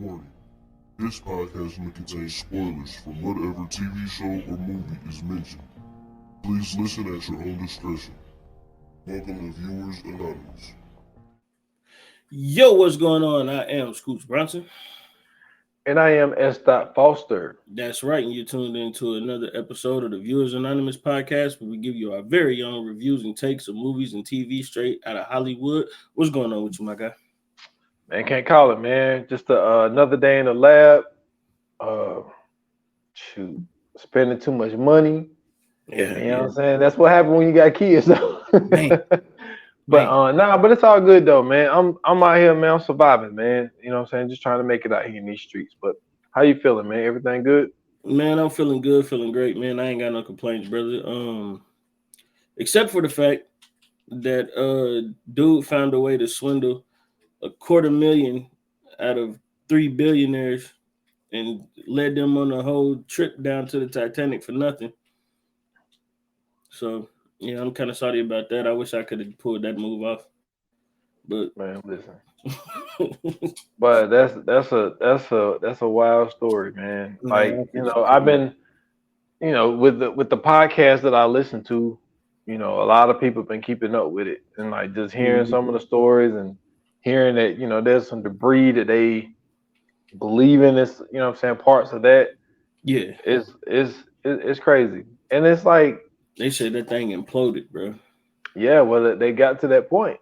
Warning. This podcast may contain spoilers from whatever TV show or movie is mentioned. Please listen at your own discretion. Welcome to Viewers Anonymous. Yo, what's going on? I am Scoots Bronson. And I am S. Foster. That's right, and you're tuned into another episode of the Viewers Anonymous podcast, where we give you our very own reviews and takes of movies and TV straight out of Hollywood. What's going on with you, my guy? Man, can't call it, man. Just another day in the lab. Spending too much money. Yeah, you know what I'm saying? That's what happened when you got kids, though. But it's all good though, man. I'm out here, man. I'm surviving, man. You know what I'm saying? Just trying to make it out here in these streets. But how you feeling, man? Everything good? Man, I'm feeling good, feeling great, man. I ain't got no complaints, brother. Except for the fact that dude found a way to swindle $250,000 out of 3 billionaires and led them on a whole trip down to the Titanic for nothing. So yeah, I'm kind of sorry about that. I wish I could have pulled that move off. But man, listen. But that's a wild story, man. Like, I've been, with the podcast that I listen to, a lot of people have been keeping up with it, and like just hearing some of the stories and hearing that, there's some debris that they believe in this, parts of that. Yeah. It's crazy. And it's like they said that thing imploded, bro. Yeah, well, they got to that point.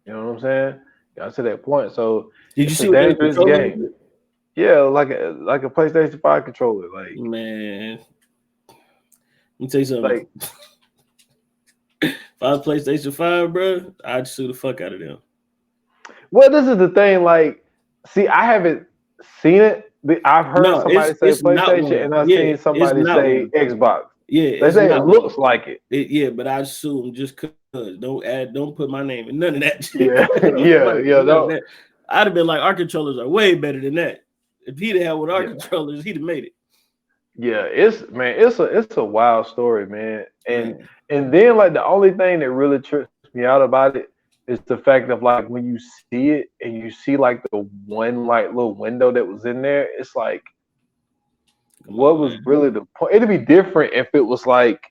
You know what I'm saying? Got to that point. So did you see what dangerous game? Yeah, like a PlayStation 5 controller. Like, man, let me tell you something. Like, if I was PlayStation 5, bro, I'd sue the fuck out of them. Well, this is the thing. Like, see, I haven't seen it. I've heard somebody say PlayStation, and I've seen somebody say Xbox. Yeah, they say it looks like it. Yeah, but I sue them just because. Don't put my name in none of that shit. Yeah. I'd have been like, our controllers are way better than that. If he'd have had with our controllers, he'd have made it. Yeah, it's a wild story, man. And then like the only thing that really trips me out about it is the fact of like when you see it and you see like the one like little window that was in there, it's like, what was really the point? It'd be different if it was like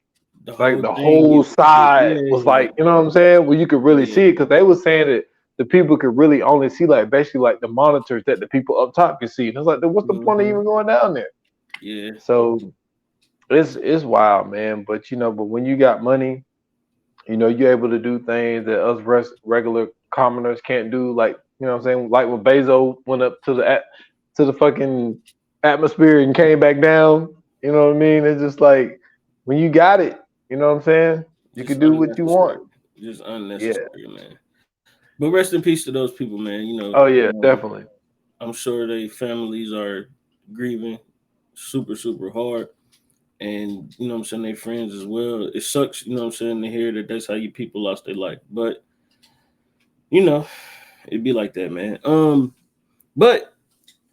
the whole side was like, you know what I'm saying? Where you could really see it, because they were saying that the people could really only see like basically like the monitors that the people up top can see. And it's like, what's the point of even going down there? Yeah. So it's wild, man. But but when you got money, you're able to do things that us regular commoners can't do. Like, you know what I'm saying? Like when Bezos went up to the fucking atmosphere and came back down. You know what I mean? It's just like when you got it, you know what I'm saying? You can do what you want. Just unnecessary, man. But rest in peace to those people, man. Oh yeah, definitely. I'm sure their families are grieving super, super hard. And you know what I'm saying, their friends as well. It sucks, you know what I'm saying, to hear that that's how you people lost their life. But it'd be like that, man. But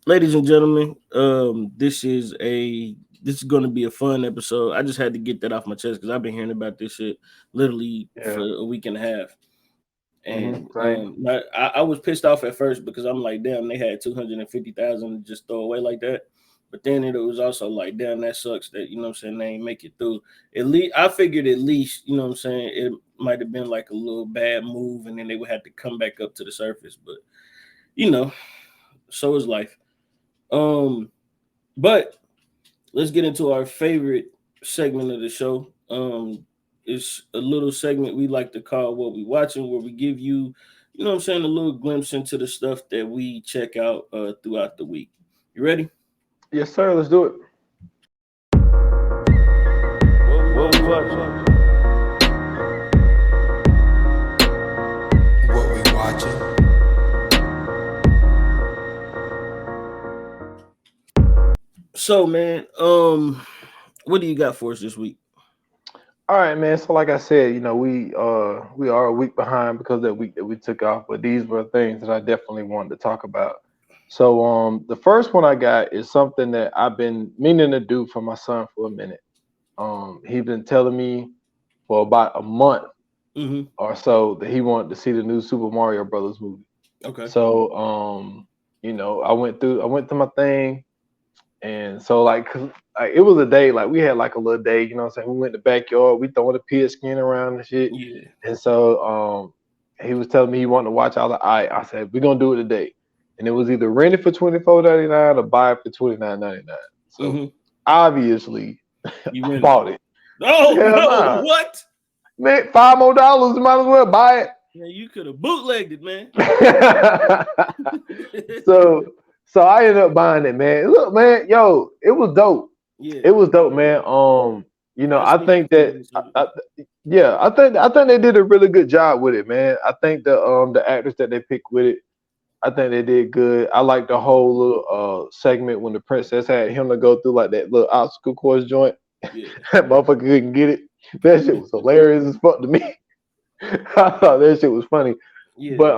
ladies and gentlemen, this is going to be a fun episode. I just had to get that off my chest because I've been hearing about this shit literally for a week and a half. And I was pissed off at first because I'm like, damn, they had $250,000 to just throw away like that. But then it was also like, damn, that sucks that, you know what I'm saying, they ain't make it through. At least I figured you know what I'm saying, it might have been like a little bad move and then they would have to come back up to the surface. But so is life. But let's get into our favorite segment of the show. It's a little segment we like to call What We Watching, where we give you, you know what I'm saying, a little glimpse into the stuff that we check out throughout the week. You ready? Yes, sir. Let's do it. What we watching? What we watching? So, man, what do you got for us this week? All right, man. So, like I said, we are a week behind because of that week that we took off, but these were things that I definitely wanted to talk about. So, the first one I got is something that I've been meaning to do for my son for a minute. He's been telling me for about a month or so that he wanted to see the new Super Mario Brothers movie. Okay. So, I went to my thing, and so like it was a day, like we had like a little day, you know what I'm saying? We went to the backyard, we throwing the pig skin around and shit. Yeah. And so he was telling me he wanted to watch all the I said, we're gonna do it today. And it was either rent it for $24.99 or buy it for $29.99. So obviously I bought it. Oh Hell no, nah. what? Man, $5 more, might as well buy it. Yeah, you could have bootlegged it, man. So I ended up buying it, man. Look, man, yo, it was dope. Yeah, it was dope, man. I think that I think they did a really good job with it, man. I think the actors that they picked with it, I think they did good. I like the whole little segment when the princess had him to go through like that little obstacle course joint. Yeah. That motherfucker couldn't get it. That shit was hilarious as fuck to me. I thought that shit was funny. Yeah. But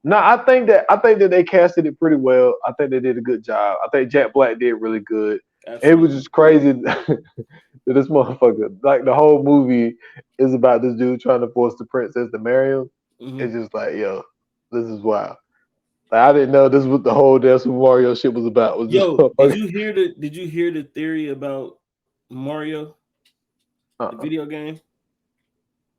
no, I think that they casted it pretty well. I think they did a good job. I think Jack Black did really good. Absolutely. It was just crazy that this motherfucker, like the whole movie is about this dude trying to force the princess to marry him. Mm-hmm. It's just like, yo, this is wild. Like, I didn't know this was the whole Super Mario shit was about. Did you hear the theory about Mario? The video game?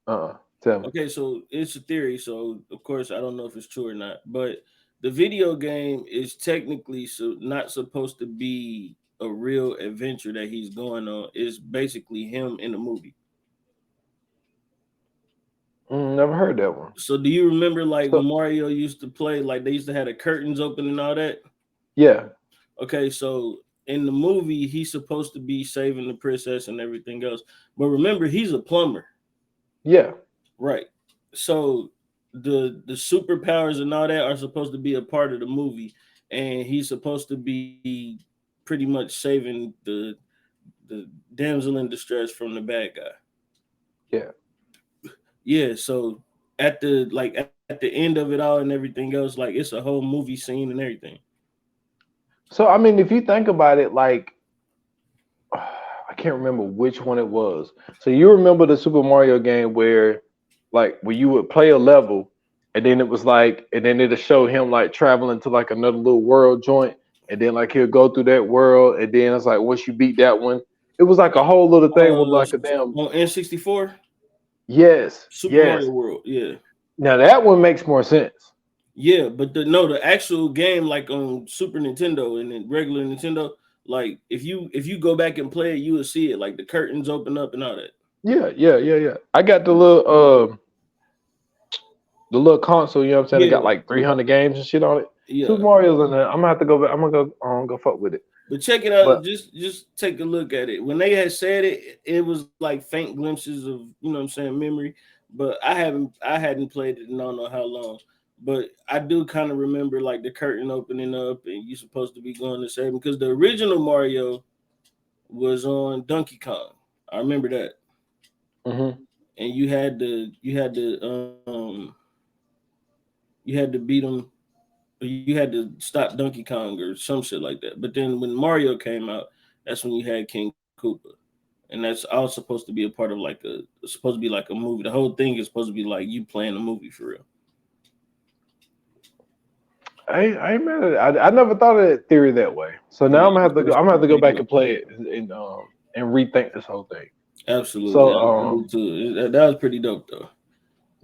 Tell me. Okay, so it's a theory. So of course I don't know if it's true or not, but the video game is technically not supposed to be a real adventure that he's going on. It's basically him in the movie. Never heard that one. So do you remember when Mario used to play, like they used to have the curtains open and all that? Yeah. Okay, so in the movie he's supposed to be saving the princess and everything else, but remember he's a plumber. Yeah. Right. So the superpowers and all that are supposed to be a part of the movie, and he's supposed to be pretty much saving the damsel in distress from the bad guy. Yeah. Yeah. So at the end of it all and everything else, like it's a whole movie scene and everything. So I mean, if you think about it, like I can't remember which one it was. So you remember the Super Mario game where you would play a level, and then it was and then it'll show him like traveling to like another little world joint, and then like he'll go through that world, and then it's like once you beat that one, it was like a whole little thing with like a damn on N64. Yes, Super Mario World. Yeah. Now that one makes more sense. Yeah, but the actual game, like on Super Nintendo and then regular Nintendo, like if you go back and play it, you will see it. Like the curtains open up and all that. Yeah. I got the little console, you know what I'm saying? It got like 300 games and shit on it. Yeah. Super Mario's in there. I'm gonna have to go back. I'm gonna go fuck with it. But check it out. Just take a look at it. When they had said it, it was like faint glimpses of, you know what I'm saying, memory. But I hadn't played it in I don't know how long. But I do kind of remember like the curtain opening up and you're supposed to be going to save him, because the original Mario was on Donkey Kong. I remember that. Mm-hmm. And you had to beat him. You had to stop Donkey Kong or some shit like that. But then when Mario came out, that's when you had King Koopa, and that's all supposed to be a part of supposed to be like a movie. The whole thing is supposed to be like you playing a movie for real. I ain't mad at it. I never thought of that theory that way. So now I'm gonna have to go back and play it and rethink this whole thing. Absolutely. So that was pretty dope though.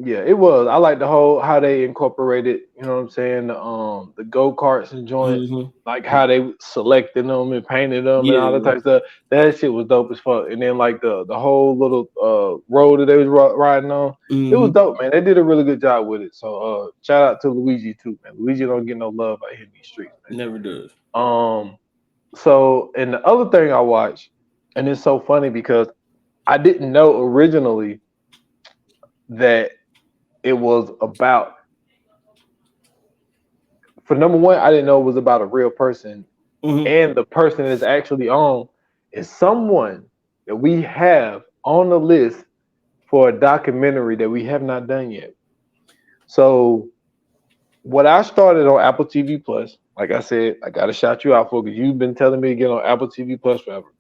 Yeah, it was. I like the whole how they incorporated, you know what I'm saying, the go-karts and joints, like how they selected them and painted them and all that type of stuff. That shit was dope as fuck. And then like the whole little road that they was riding on, it was dope, man. They did a really good job with it. So shout out to Luigi too, man. Luigi don't get no love out here in these streets, man. Never does. So and the other thing I watched, and it's so funny because I didn't know originally that it was about, for number one, I didn't know it was about a real person. And the person that's actually on is someone that we have on the list for a documentary that we have not done yet. So what I started on Apple TV Plus, like I said, I got to shout you out for, because you've been telling me to get on Apple TV Plus forever.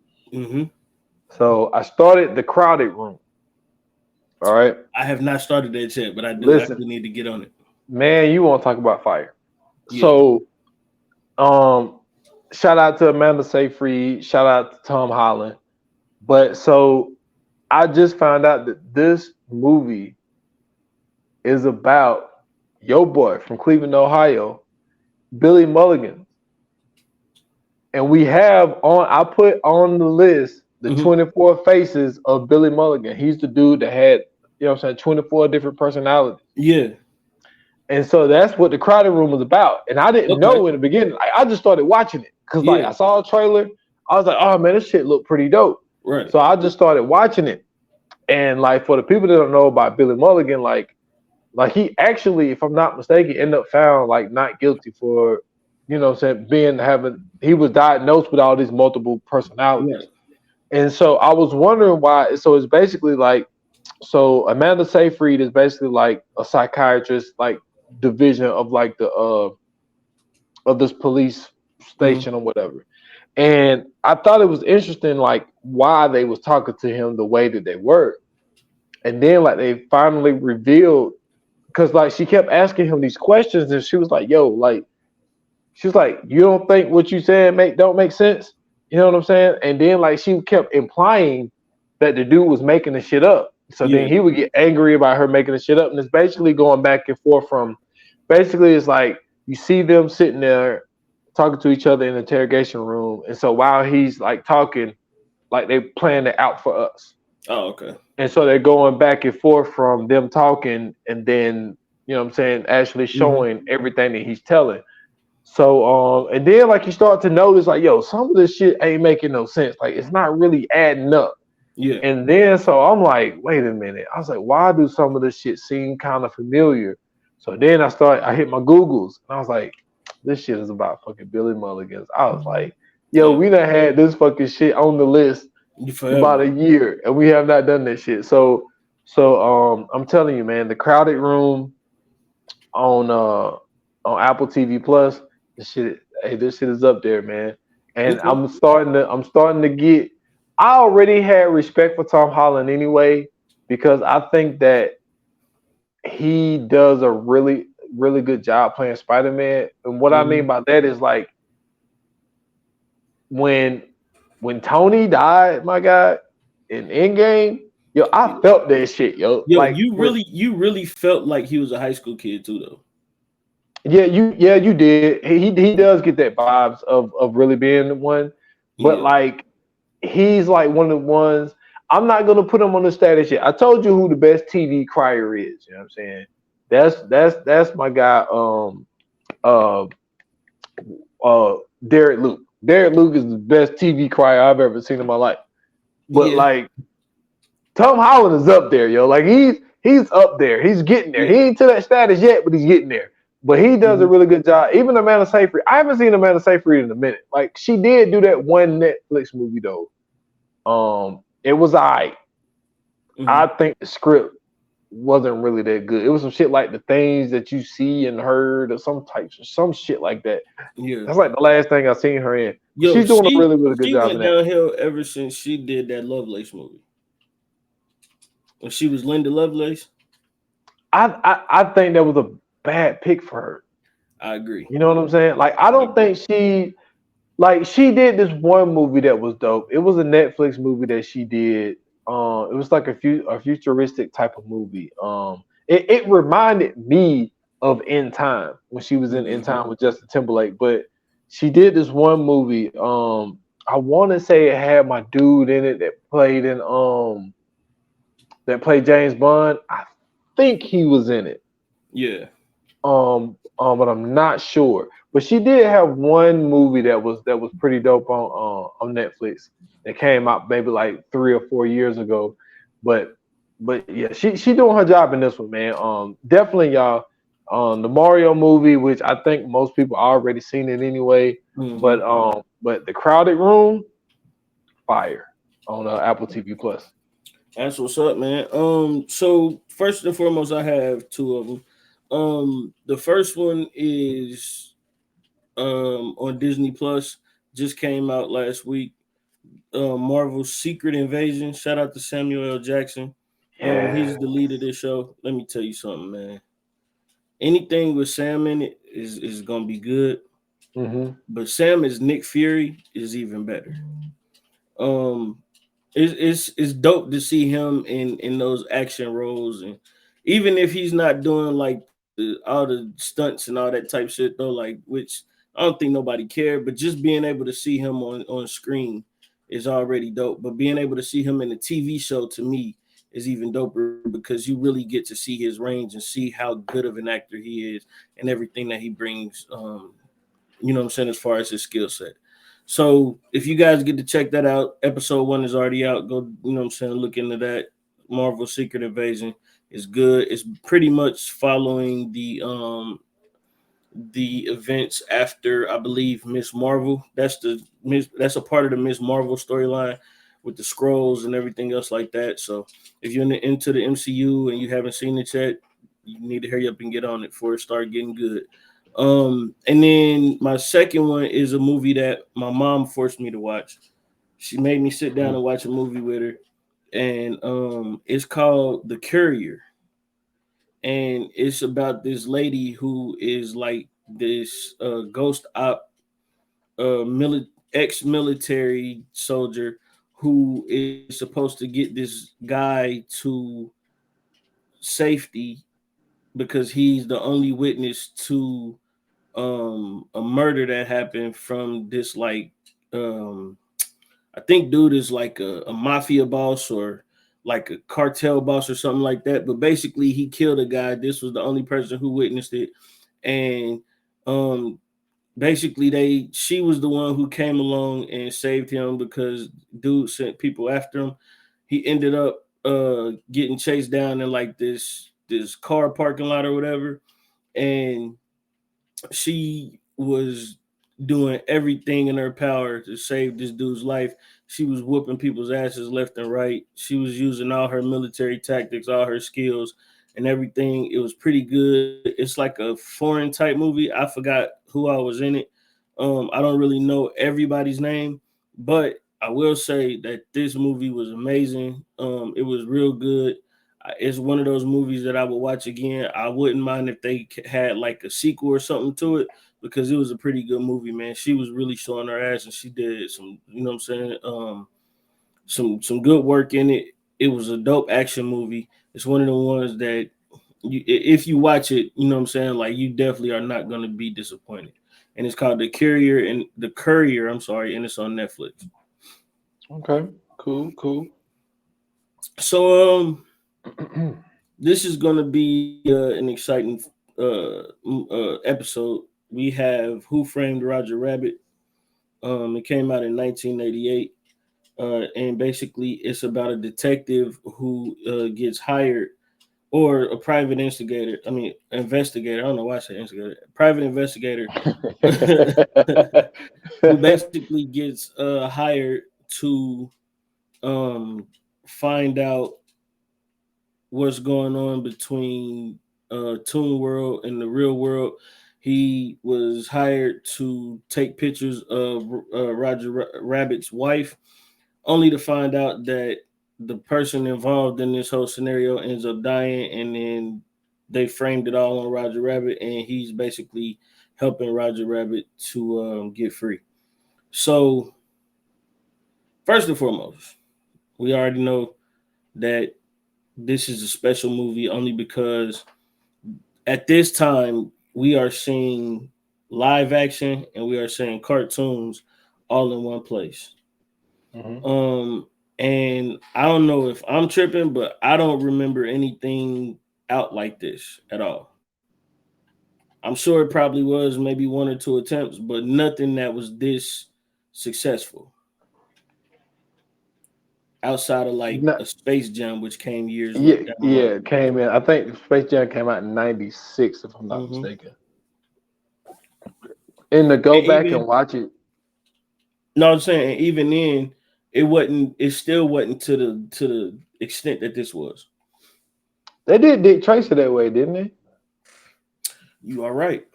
So I started The Crowded Room. All right. I have not started that yet, but I do need to get on it. Man, you want to talk about fire. Yeah. So Shout out to Amanda Seyfried. Shout out to Tom Holland. But so I just found out that this movie is about your boy from Cleveland, Ohio, Billy Mulligan. And we have on, I put on the list the 24 faces of Billy Mulligan. He's the dude that had, you know what I'm saying, 24 different personalities. Yeah. And so that's what the Crowded Room was about. And I didn't know in the beginning. I just started watching it because like I saw a trailer. I was like, oh man, this shit looked pretty dope. Right. So I just started watching it. And like for the people that don't know about Billy Mulligan, like he actually, if I'm not mistaken, ended up found like not guilty for, you know what I'm saying, he was diagnosed with all these multiple personalities. Yeah. And so I was wondering why. So it's basically like, so Amanda Seyfried is basically like a psychiatrist, like division of like the of this police station or whatever. And I thought it was interesting, like why they was talking to him the way that they were. And then like they finally revealed, because like she kept asking him these questions, and she was like, "Yo, like," she was like, "You don't think what you said don't make sense?" You know what I'm saying? And then like she kept implying that the dude was making the shit up. So then he would get angry about her making the shit up, and it's basically going back and forth from. Basically, it's like you see them sitting there talking to each other in the interrogation room, and so while he's like talking, like they playing it out for us. Oh, okay. And so they're going back and forth from them talking, and then you know what I'm saying, actually showing everything that he's telling. So and then like you start to notice like, yo, some of this shit ain't making no sense. Like it's not really adding up. Yeah. And then so I'm like, wait a minute. I was like, why do some of this shit seem kind of familiar? So then I hit my Googles, and I was like, this shit is about fucking Billy Mulligan. I was like, yo, we done had this fucking shit on the list for about a year, and we have not done that shit. So I'm telling you, man, the Crowded Room on Apple TV Plus, this shit is up there, man. And I'm starting to get. I already had respect for Tom Holland anyway, because I think that he does a really, really good job playing Spider-Man. And what I mean by that is like when Tony died, my guy, in Endgame, yo, I felt that shit, yo. Yo, like you really felt like he was a high school kid too, though. Yeah, you did. He does get that vibes of really being the one, but like he's like one of the ones. I'm not gonna put him on the status yet. I told you who the best TV crier is. You know what I'm saying? That's my guy. Derek Luke. Derek Luke is the best TV crier I've ever seen in my life. But like Tom Holland is up there, yo. Like he's up there. He's getting there. He ain't to that status yet, but he's getting there. But he does a really good job. Even Amanda Seyfried. I haven't seen Amanda Seyfried in a minute. Like she did do that one Netflix movie though. It was alright. I think the script wasn't really that good. It was some shit like The Things That You See and Heard, or some shit like that. Yeah, that's like the last thing I seen her in. Yo, she's doing a really, really good job. She went downhill ever since she did that Lovelace movie. When she was Linda Lovelace. I think that was a bad pick for her. I agree. You know what I'm saying? Like I don't think she did this one movie that was dope. It was a Netflix movie that she did. It was like a futuristic type of movie. It reminded me of In Time when she was in In Time with Justin Timberlake. But she did this one movie. I want to say it had my dude in it that played James Bond. I think he was in it. Yeah. But I'm not sure. But she did have one movie that was pretty dope on Netflix that came out maybe like 3 or 4 years ago. But yeah, she doing her job in this one, man. Definitely y'all. The Mario movie, which I think most people already seen it anyway. But the Crowded Room, fire on Apple TV Plus. That's what's up, man. So first and foremost, I have two of them. The first one is on Disney Plus, just came out last week. Marvel's Secret Invasion. Shout out to Samuel L. Jackson. He's the lead of this show. Let me tell you something, man. Anything with Sam in it is gonna be good. But Sam as Nick Fury is even better. Um, it's dope to see him in those action roles, and even if he's not doing like all the stunts and all that type shit though, like which I don't think nobody cared, but just being able to see him on screen is already dope. But being able to see him in a TV show to me is even doper because you really get to see his range and see how good of an actor he is and everything that he brings. You know what I'm saying, as far as his skill set. So if you guys get to check that out, episode 1 is already out. Go, you know what I'm saying, look into that. Marvel Secret Invasion is good. It's pretty much following the events after, I believe, Miss Marvel. That's a part of the Miss Marvel storyline with the scrolls and everything else like that. So if you're into the MCU and you haven't seen it yet, you need to hurry up and get on it before it start getting good. And then my second one is a movie that my mom forced me to watch. She made me sit down and watch a movie with her, and it's called The Courier, and it's about this lady who is like this ghost op, ex-military soldier who is supposed to get this guy to safety because he's the only witness to a murder that happened from this like I think dude is like a mafia boss or like a cartel boss or something like that. But basically he killed a guy. This was the only person who witnessed it. And um basically she was the one who came along and saved him because dude sent people after him. He ended up getting chased down in like this car parking lot or whatever. And she was doing everything in her power to save this dude's life. She was whooping people's asses left and right. She was using all her military tactics, all her skills, and everything. It was pretty good. It's like a foreign type movie. I forgot who I was in it. I don't really know everybody's name, but I will say that this movie was amazing. It was real good. It's one of those movies that I would watch again. I wouldn't mind if they had like a sequel or something to it because it was a pretty good movie, man. She was really showing her ass and she did some, you know what I'm saying, some good work in it. It was a dope action movie. It's one of the ones that if you watch it, you know what I'm saying, like you definitely are not going to be disappointed. And it's called The Courier, I'm sorry, and it's on Netflix. Okay, cool. So this is going to be an exciting episode. We have Who Framed Roger Rabbit. It came out in 1988, and basically it's about a detective who gets hired, or a private instigator. I mean, investigator. I don't know why I say instigator. Private investigator who basically gets hired to find out what's going on between Toon World and the real world. He was hired to take pictures of Roger Rabbit's wife, only to find out that the person involved in this whole scenario ends up dying, and then they framed it all on Roger Rabbit, and he's basically helping Roger Rabbit to get free. So, first and foremost, we already know that this is a special movie only because at this time we are seeing live action and we are seeing cartoons all in one place. And I don't know if I'm tripping, but I don't remember anything out like this at all. I'm sure it probably was maybe one or two attempts, but nothing that was this successful outside of like a Space Jam, which came years down the line. It came in. I think Space Jam came out in '96, if I'm not mistaken. And to go back and watch it. No, I'm saying even then, it still wasn't to the extent that this was. They did Dick Tracy that way, didn't they? You are right.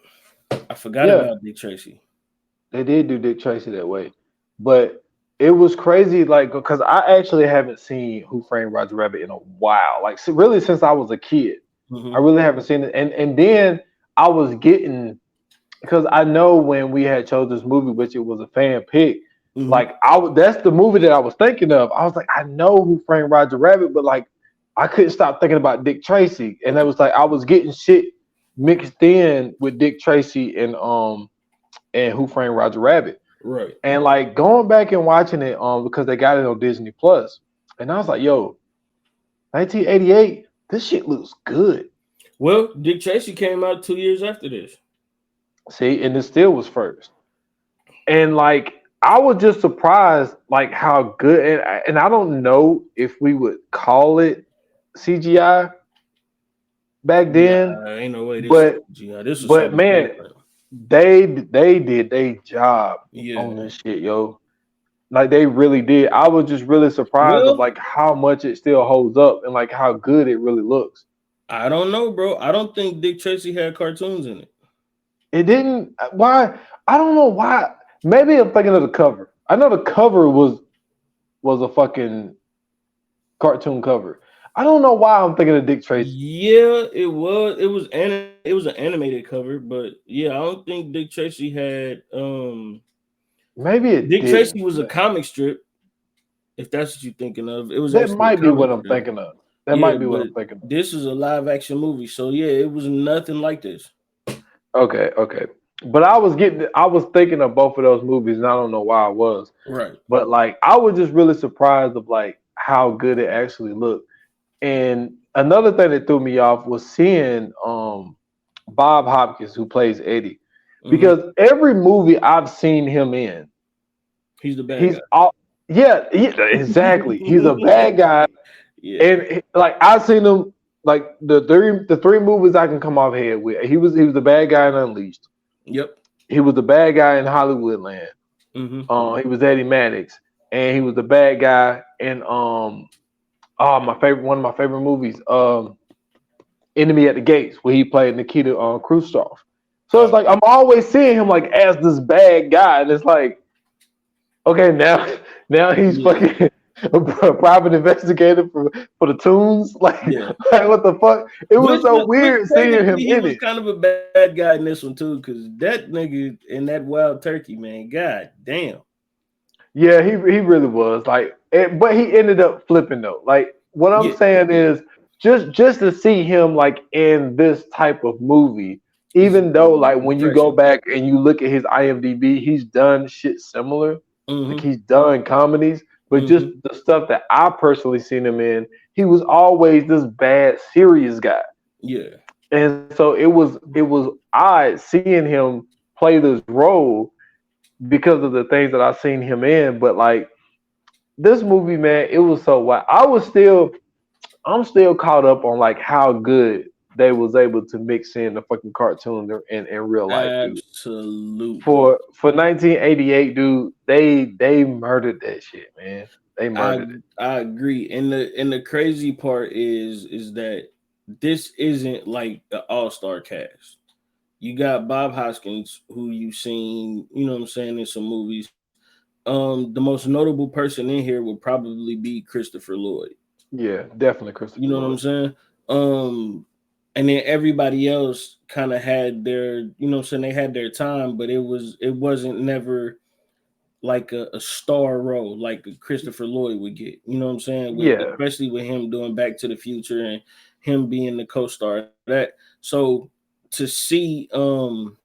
I forgot about Dick Tracy. They did do Dick Tracy that way. But it was crazy, like, because I actually haven't seen Who Framed Roger Rabbit in a while. Like, really since I was a kid. I really haven't seen it. And then I was getting because I know when we had chose this movie, which it was a fan pick, Mhm. like that's the movie that I was thinking of. I was like, I know Who Framed Roger Rabbit, but like I couldn't stop thinking about Dick Tracy, and that was like I was getting shit mixed in with Dick Tracy and Who Framed Roger Rabbit, Right. and like going back and watching it because they got it on Disney Plus, and I was like, yo, 1988, this shit looks good. Well, Dick Tracy came out 2 years after this. See, and it still was first. And like I was just surprised like how good and I don't know if we would call it CGI back then, Ain't no way this but this was but something man, different. they did their job Yeah. on this shit, yo. Like they really did. I was just really surprised of Well, like how much it still holds up and like how good it really looks. I don't know, bro. I don't think Dick Tracy had cartoons in it. It didn't. Why? I don't know why. Maybe I'm thinking of the cover. I know the cover was a fucking cartoon cover. I don't know why I'm thinking of Dick Tracy. Yeah, it was. It was an animated cover, but yeah, I don't think Dick Tracy had. Maybe it Dick did. Tracy was a comic strip. If that's what you're thinking of, it was That actually might a be what comic I'm strip. thinking of. That Yeah, might be what but I'm thinking of. this is a live action movie, so yeah, it was nothing like this. Okay. But I was thinking of both of those movies, and I don't know why I was. Right. But like, I was just really surprised of like how good it actually looked. And another thing that threw me off was seeing Bob Hopkins, who plays Eddie, because every movie I've seen him in, He's the bad he's guy. all exactly. He's a bad guy, Yeah. and like I've seen him like the three movies I can come off head with. He was the bad guy in Unleashed. Yep. He was the bad guy in Hollywoodland. Mm-hmm. He was Eddie Maddox, and he was the bad guy in one of my favorite movies, Enemy at the Gates, where he played Nikita Khrushchev. So it's like I'm always seeing him like as this bad guy, and it's like, okay, now he's fucking a private investigator for the Toons. Like, like what the fuck? It was so weird seeing him he in was it. kind of a bad guy in this one too, because that nigga in that Wild Turkey, man, god damn. Yeah, he really was like, but he ended up flipping though. Like what I'm saying is just to see him like in this type of movie, even though like when you go back and you look at his IMDb, he's done shit similar. Like he's done comedies, but just the stuff that I personally seen him in, he was always this bad, serious guy. Yeah. And so it was odd seeing him play this role because of the things that I've seen him in. But like this movie, man, it was so wild. I'm still caught up on like how good they was able to mix in the fucking cartoon in real life, dude. Absolutely. For 1988, dude, they murdered that shit, man. They murdered it. I agree. And the crazy part is that this isn't like the all-star cast. You got Bob Hoskins, who you've seen, you know what I'm saying, in some movies. The most notable person in here would probably be Christopher Lloyd. Yeah, definitely Christopher Lloyd. You know what I'm saying? And then everybody else kind of had their, you know what I'm saying, they had their time, but it wasn't never like a star role like Christopher Lloyd would get. You know what I'm saying? Especially with him doing Back to the Future and him being the co-star of that. So to see him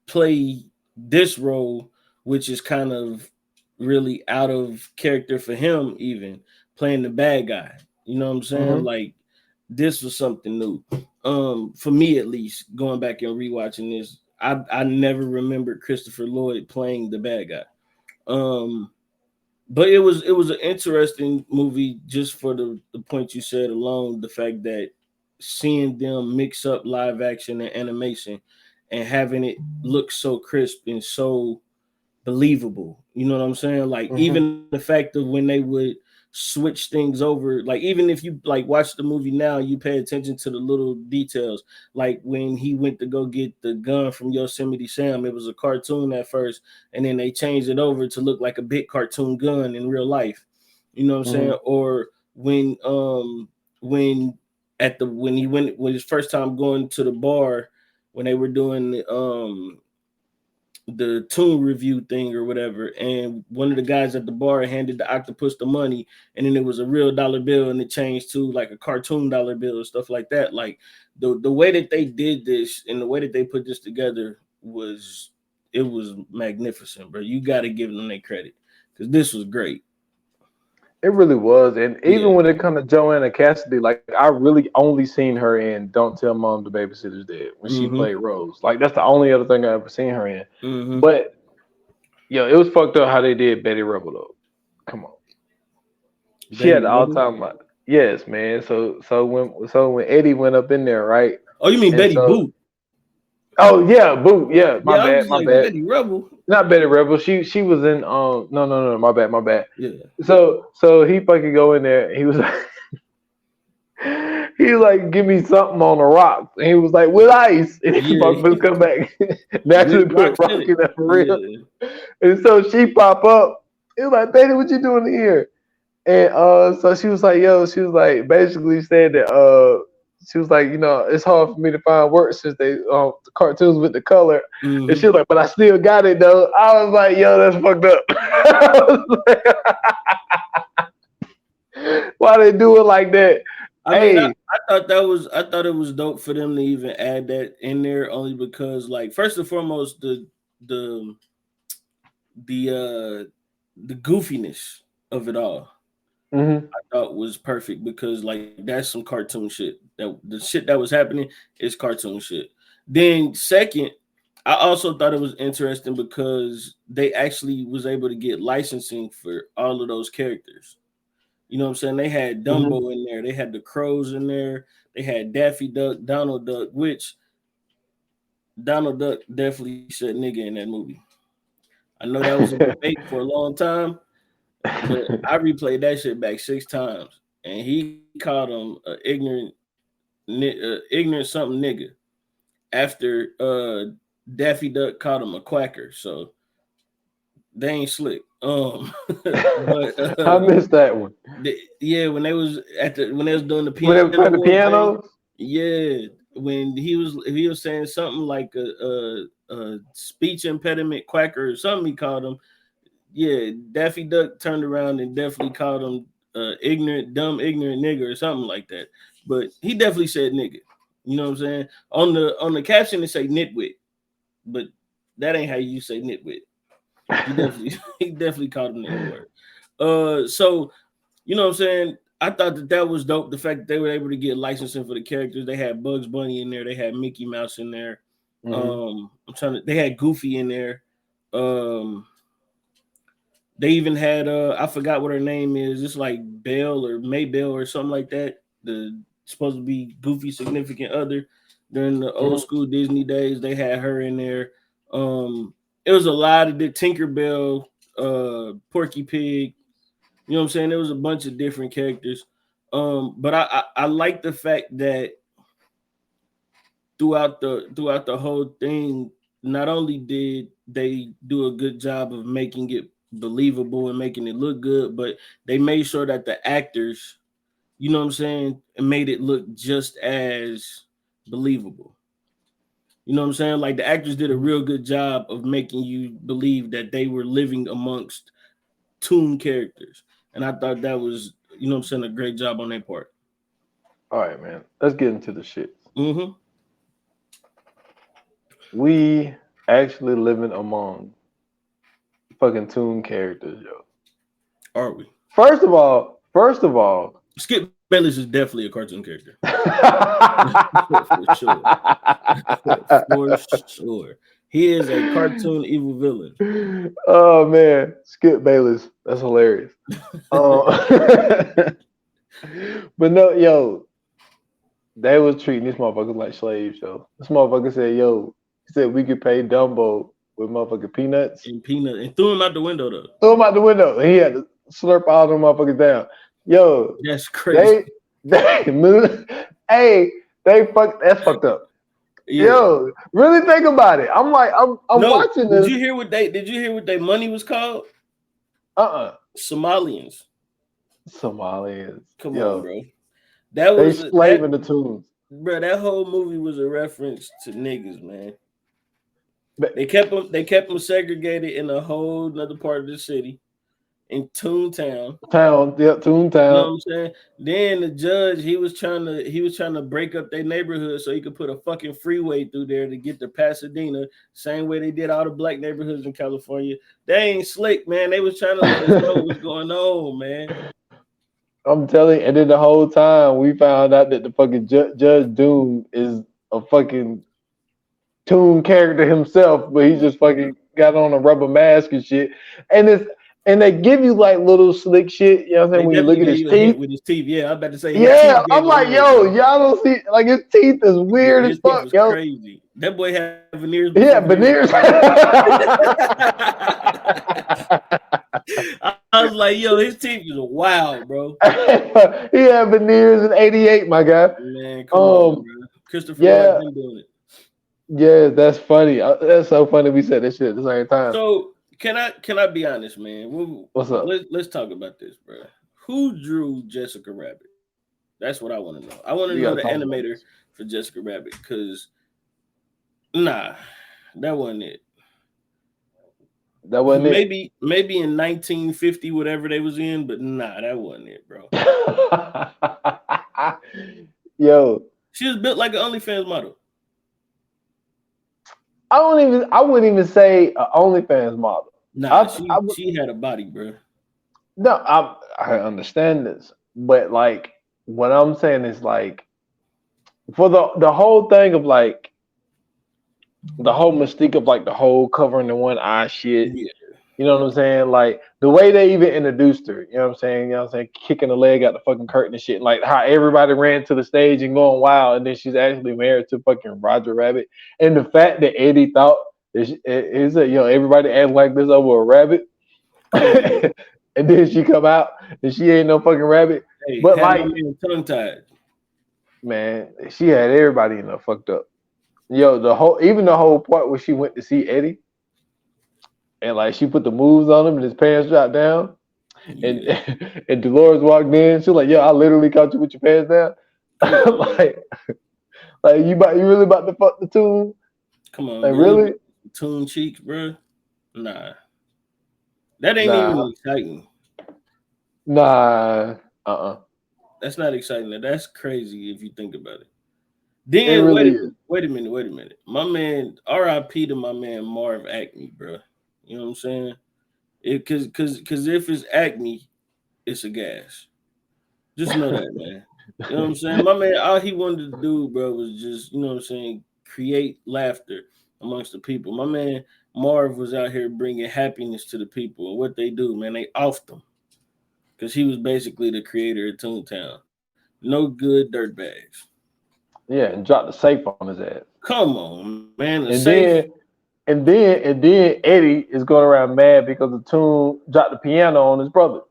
play this role, which is kind of really out of character for him, even playing the bad guy. You know what I'm saying? Like this was something new. For me at least, going back and rewatching this, I never remembered Christopher Lloyd playing the bad guy. But it was an interesting movie just for the point you said alone, the fact that seeing them mix up live action and animation and having it look so crisp and so believable. You know what I'm saying? Like even the fact of when they would switch things over, like even if you like watch the movie now, you pay attention to the little details. Like when he went to go get the gun from Yosemite Sam, it was a cartoon at first, and then they changed it over to look like a big cartoon gun in real life. You know what I'm saying? Or when at the when his first time going to the bar when they were doing the tune review thing or whatever, and one of the guys at the bar handed the octopus the money, and then it was a real dollar bill, and it changed to like a cartoon dollar bill and stuff like that. Like the way that they did this and the way that they put this together was magnificent, bro. You got to give them their credit because this was great. It really was, and even when it comes to Joanna Cassidy, like I really only seen her in "Don't Tell Mom the Babysitter's Dead" when she played Rose. Like that's the only other thing I ever seen her in. But yo, it was fucked up how they did Betty Rubble though. Come on, she had the all-time. Yes, man. So when Eddie went up in there, right? Oh, you mean Betty Boop? Oh yeah, Boop. Yeah, my bad. Betty Rebel. Not Betty Rebel. She was in no, my bad. Yeah. So he fucking go in there. He was like, he was like, give me something on the rocks. And he was like, with ice. And he motherfuckers come back. Naturally put rock in that for real. Yeah. And so she pop up. He was like, Betty, what you doing here? And so she was like, she was like basically said that she was like, it's hard for me to find work since they the cartoons with the color. And she was like, but I still got it though. I was like, that's fucked up. Why they do it like that? I thought it was dope for them to even add that in there only because, like, first and foremost, the goofiness of it all. I thought was perfect because like that's some cartoon shit. That the shit that was happening is cartoon shit. Then second, I also thought it was interesting because they actually was able to get licensing for all of those characters. You know what I'm saying? They had Dumbo in there, they had the crows in there, they had Daffy Duck, Donald Duck, which Donald Duck definitely said nigga in that movie. I know that was a debate for a long time. But I replayed that shit back 6 times, and he called him ignorant something nigga. After Daffy Duck called him a quacker, so they ain't slick. But I missed that one. When they was doing the piano, when they were playing the piano. Yeah, when he was saying something like a speech impediment quacker or something, he called him. Yeah, Daffy Duck turned around and definitely called him dumb, ignorant nigga or something like that. But he definitely said nigga. You know what I'm saying? On the caption it say nitwit, but that ain't how you say nitwit. He definitely called him the N-word. So you know what I'm saying? I thought that was dope. The fact that they were able to get licensing for the characters. They had Bugs Bunny in there. They had Mickey Mouse in there. They had Goofy in there. They even had I forgot what her name is. It's like Belle or Maybelle or something like that. The supposed to be Goofy significant other during the old school Disney days. They had her in there. It was a lot of the Tinkerbell, Porky Pig. You know what I'm saying? There was a bunch of different characters. But I like the fact that throughout the whole thing, not only did they do a good job of making it believable and making it look good, but they made sure that the actors, you know what I'm saying, made it look just as believable. You know what I'm saying? Like the actors did a real good job of making you believe that they were living amongst toon characters. And I thought that was, you know what I'm saying, a great job on their part. All right, man. Let's get into the shit. We actually living among fucking toon characters, yo. Are we? First of all, Skip Bayless is definitely a cartoon character. For sure. He is a cartoon evil villain. Oh man, Skip Bayless. That's hilarious. But no, yo, they was treating these motherfuckers like slaves, yo. This motherfucker said, he said we could pay Dumbo with motherfucking peanuts. And threw him out the window though. Threw him out the window. He had to slurp all them motherfuckers down. Yo, that's crazy. That's fucked up. Yeah. Yo, really think about it. I'm watching this. Did you hear what their money was called? Somalians. Come on, bro. That They was slaving the tunes. bro. That whole movie was a reference to niggas, man. But They kept them segregated in a whole another part of the city, in Toontown. Toontown. You know what I'm saying? Then the judge, he was trying to break up their neighborhood so he could put a fucking freeway through there to get to Pasadena, same way they did all the black neighborhoods in California. They ain't slick, man. They was trying to let us know what's going on, man. I'm telling you, and then the whole time we found out that the fucking Judge Doom is a fucking Toon character himself, but he just fucking got on a rubber mask and shit. And they give you like little slick shit, you know what I'm saying? When you look at his teeth. With his teeth, yeah, I'm about to say. Yeah, I'm like, yo, y'all don't see, like his teeth is weird as fuck, yo. Crazy. That boy had veneers. Yeah, veneers. I was like, yo, his teeth is wild, bro. He had veneers in '88, my guy. Man, come on, bro. Christopher Lloyd been doing it. Yeah, that's funny. That's so funny. We said this shit at the same time. So can I be honest, man? What's up? Let's talk about this, bro. Who drew Jessica Rabbit? That's what I want to know. I want to know the animator for Jessica Rabbit, because that wasn't it. That wasn't it. Maybe in 1950, whatever they was in, but that wasn't it, bro. Yo, she was built like an OnlyFans model. I wouldn't even say an OnlyFans model. She had a body, bro. No, I understand this, but like what I'm saying is like for the whole thing of like the whole mystique of like the whole covering the one eye shit. Yeah. You know what I'm saying? Like the way they even introduced her, you know what I'm saying? You know what I'm saying? Kicking the leg out the fucking curtain and shit. Like how everybody ran to the stage and going wild, and then she's actually married to fucking Roger Rabbit. And the fact that Eddie thought that everybody act like this over a rabbit. And then she come out and she ain't no fucking rabbit. Hey, but like tongue tied. Man, she had everybody in there fucked up. Yo, the whole part where she went to see Eddie, and like she put the moves on him and his pants dropped down, and Dolores walked in. She was like, "Yo, I literally caught you with your pants down." like you really about to fuck the Toon? Come on, like really? Toon cheeks, bro? Nah, that ain't even exciting. Nah, That's not exciting. That's crazy if you think about it. Then wait a minute. My man, R.I.P. to my man Marv Acme, bro. You know what I'm saying? Because if it's Acme, it's a gas. Just know that, man. You know what I'm saying? My man, all he wanted to do, bro, was just, you know what I'm saying, create laughter amongst the people. My man Marv was out here bringing happiness to the people. And what they do, man, they offed him. Because he was basically the creator of Toontown. No good dirtbags. Yeah, and dropped the safe on his ass. Come on, man. And then Eddie is going around mad because the Toon dropped the piano on his brother.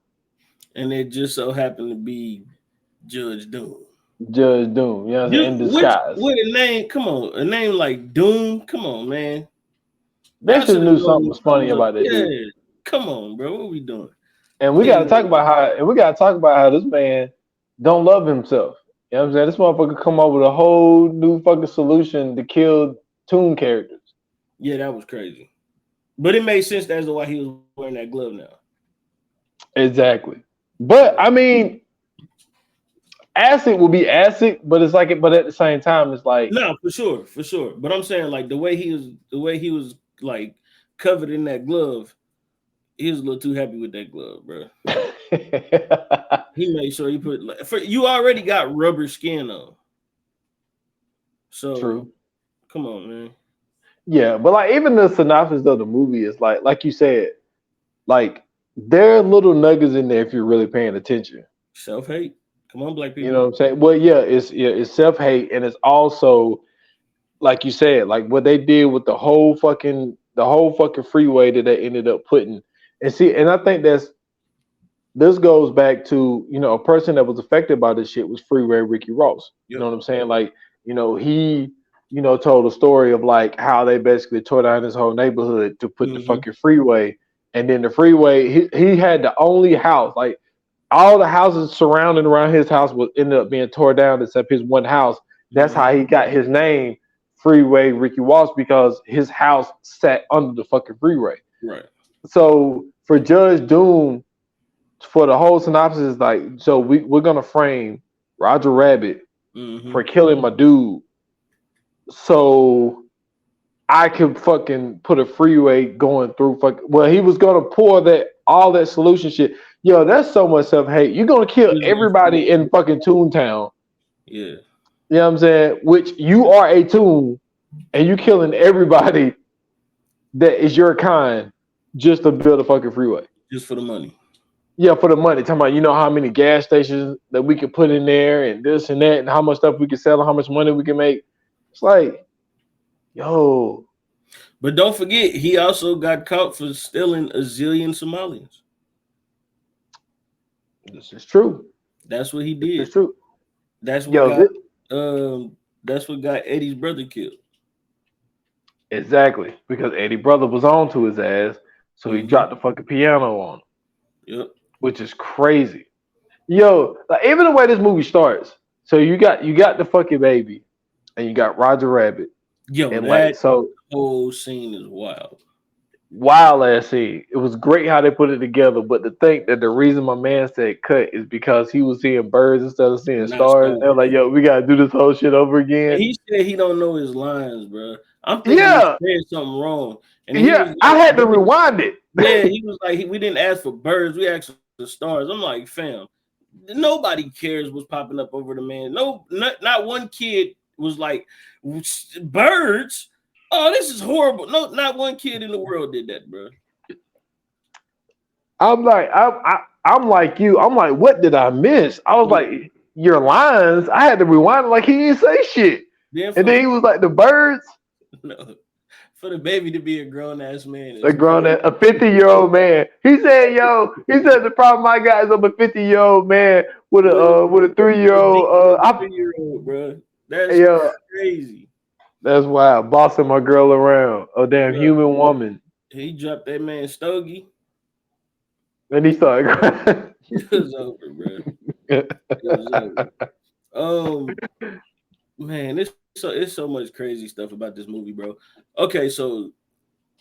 And it just so happened to be Judge Doom. You know, in disguise. With a name, come on, a name like Doom, come on, man. They should have knew something was funny about that. Dude. Come on, bro. What are we doing? And we gotta talk about how this man don't love himself. You know what I'm saying? This motherfucker come up with a whole new fucking solution to kill Toon characters. Yeah, that was crazy. But it made sense as to why he was wearing that glove now. Exactly. But I mean, acid will be acid, but it's like but at the same time, it's like no, for sure. But I'm saying like the way he was like covered in that glove, he was a little too happy with that glove, bro. He made sure he put you already got rubber skin on. So true. Come on, man. Yeah, but like even the synopsis of the movie is like you said, like there are little nuggets in there if you're really paying attention. Self-hate. Come on, black people. You know what I'm saying? Well, yeah, it's self-hate, and it's also like you said, like what they did with the whole fucking freeway that they ended up putting. And I think this goes back to, you know, a person that was affected by this shit was Freeway Ricky Ross. You know what I'm saying? Like, you know, he, you know, told a story of like how they basically tore down his whole neighborhood to put the fucking freeway. And then the freeway, he had the only house, like all the houses surrounding around his house would end up being torn down except his one house. That's how he got his name, Freeway Ricky Walsh, because his house sat under the fucking freeway. Right. So for Judge Doom, for the whole synopsis, like, so we're gonna frame Roger Rabbit for killing my dude, so I could fucking put a freeway going through. Well, he was gonna pour all that solution shit. Yo, that's so much self-hate. You're gonna kill everybody in fucking Toontown. Yeah. You know what I'm saying? Which you are a Toon, and you killing everybody that is your kind just to build a fucking freeway. Just for the money. Yeah, for the money. Talking about, you know how many gas stations that we could put in there and this and that and how much stuff we can sell and how much money we can make. It's like, yo. But don't forget, he also got caught for stealing a zillion Somalians. This is true. That's what he did. It's true. That's what that's what got Eddie's brother killed. Exactly. Because Eddie's brother was on to his ass, so he dropped the fucking piano on him. Yep. Which is crazy. Yo, like, even the way this movie starts. So you got the fucking baby, and you got Roger Rabbit. Yo, and that whole scene is wild. Wild ass scene. It was great how they put it together, but to think that the reason my man said cut is because he was seeing birds instead of seeing stars. They're like, yo, we gotta do this whole shit over again. And he said he don't know his lines, bro. I'm thinking he said something wrong. And like, I had to rewind it. Yeah, he was like, we didn't ask for birds, we asked for stars. I'm like, fam, nobody cares what's popping up over the man. No, not one kid was like, birds. Oh, this is horrible. No, not one kid in the world did that, bro. I'm like, I'm like you. I'm like, what did I miss? I was like, your lines. I had to rewind it like he didn't say shit. And then he was like, the birds. No, for the baby to be a grown ass man. A 50-year-old man. He said, the problem I got is I'm a 50-year-old man with a 3-year-old. 3-year-old, bro. That's crazy. That's wild. Bossing my girl around. A damn human woman. He dropped that man Stogie. And he started crying. It was over, bro. It was over. Man, it's so much crazy stuff about this movie, bro. Okay, so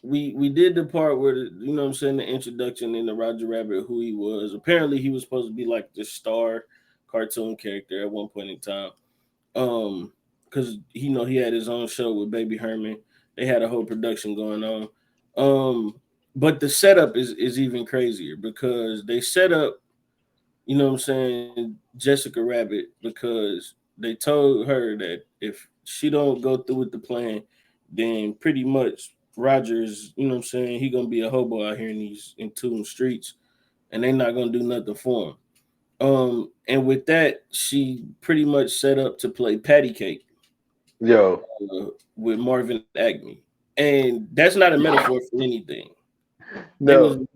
we did the part where you know what I'm saying, the introduction into Roger Rabbit, who he was. Apparently, he was supposed to be like the star cartoon character at one point in time. Because he had his own show with Baby Herman. They had a whole production going on. But the setup is even crazier because they set up, you know what I'm saying, Jessica Rabbit, because they told her that if she don't go through with the plan, then pretty much Roger's, you know what I'm saying, he gonna be a hobo out here in these Toon streets, and they not gonna do nothing for him. And with that, she pretty much set up to play Patty Cake. With Marvin Acme, and that's not a metaphor for anything. No,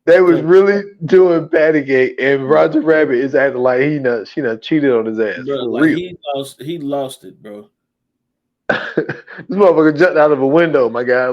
they was really doing Patty Cake, and Roger Rabbit is acting like she done cheated on his ass. Bro, like real. He lost it, bro. This motherfucker jumped out of a window, my guy,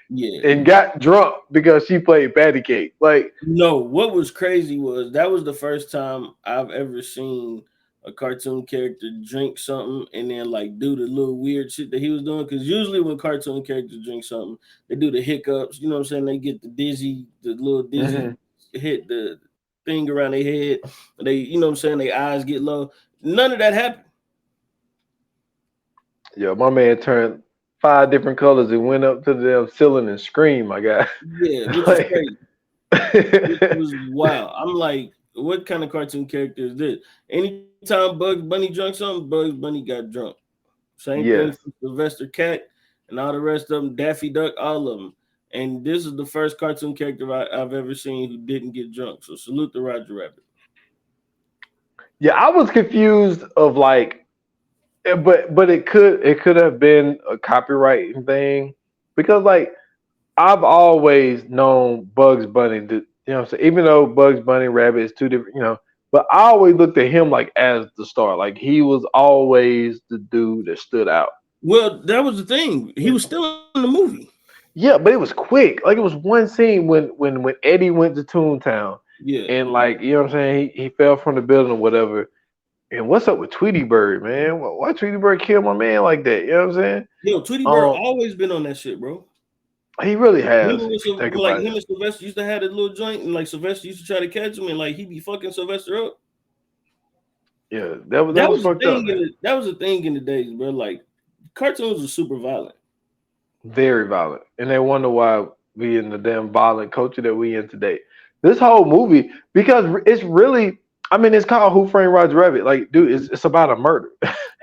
and got drunk because she played Patty Cake. Like, no, what was crazy was that was the first time I've ever seen a cartoon character drink something and then like do the little weird shit that he was doing. Because usually when cartoon characters drink something, they do the hiccups. You know what I'm saying? They get the little dizzy, hit the thing around their head. They, you know what I'm saying? Their eyes get low. None of that happened. Yo, my man turned 5 different colors and went up to the damn ceiling and screamed, my guy. Yeah, which is crazy. It was wild. I'm like, what kind of cartoon character is this? Anytime Bugs Bunny drunk something, Bugs Bunny got drunk. Same thing for Sylvester Cat and all the rest of them, Daffy Duck, all of them. And this is the first cartoon character I've ever seen who didn't get drunk. So salute to Roger Rabbit. Yeah, I was confused of like, but it could have been a copyright thing because like I've always known Bugs Bunny to, you know what I'm saying? Even though Bugs Bunny, Rabbit is 2 different, you know, but I always looked at him like as the star. Like he was always the dude that stood out. Well, that was the thing. He was still in the movie. Yeah, but it was quick. Like it was one scene when Eddie went to Toontown Yeah. And like, you know what I'm saying? He fell from the building or whatever. And what's up with Tweety Bird, man? Why Tweety Bird kill my man like that? You know what I'm saying? Yo, Tweety Bird always been on that shit, bro. He really has. Like him and Sylvester used to have a little joint, and like Sylvester used to try to catch him, and like he be fucking Sylvester up. Yeah, that was fucked up. That was a thing in the days, bro. Like cartoons are super violent, very violent, and they wonder why we in the damn violent culture that we in today. This whole movie, because it's really, I mean, it's called Who Framed Roger Rabbit. Like, dude, it's about a murder.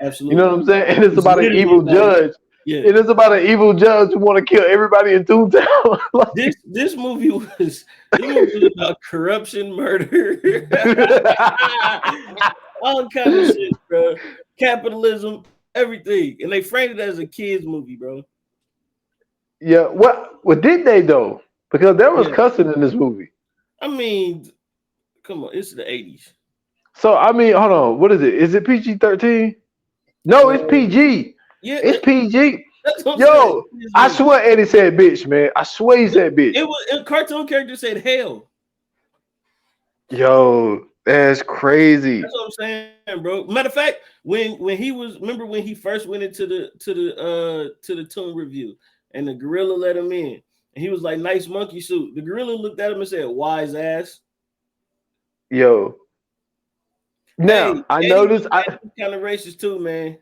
Absolutely. You know what I'm saying? And it's about an evil judge. Yeah. It is about an evil judge who want to kill everybody in Toontown. Like, this movie was about corruption, murder, all kind of shit, bro. Capitalism, everything, and they framed it as a kids movie, bro. Yeah. What did they though? Because there was cussing in this movie. I mean, come on, it's the 80s. So I mean, hold on. What is it? Is it PG-13? No, it's PG. Yeah, it's PG. Yo, I swear Eddie said bitch, man. I swear he said bitch. It was a cartoon character said hell. Yo, that's crazy. That's what I'm saying, bro. Matter of fact, when he first went into the Toon review and the gorilla let him in, and he was like, nice monkey suit. The gorilla looked at him and said, wise ass. Yo. Now hey, I noticed I kind of racist too, man.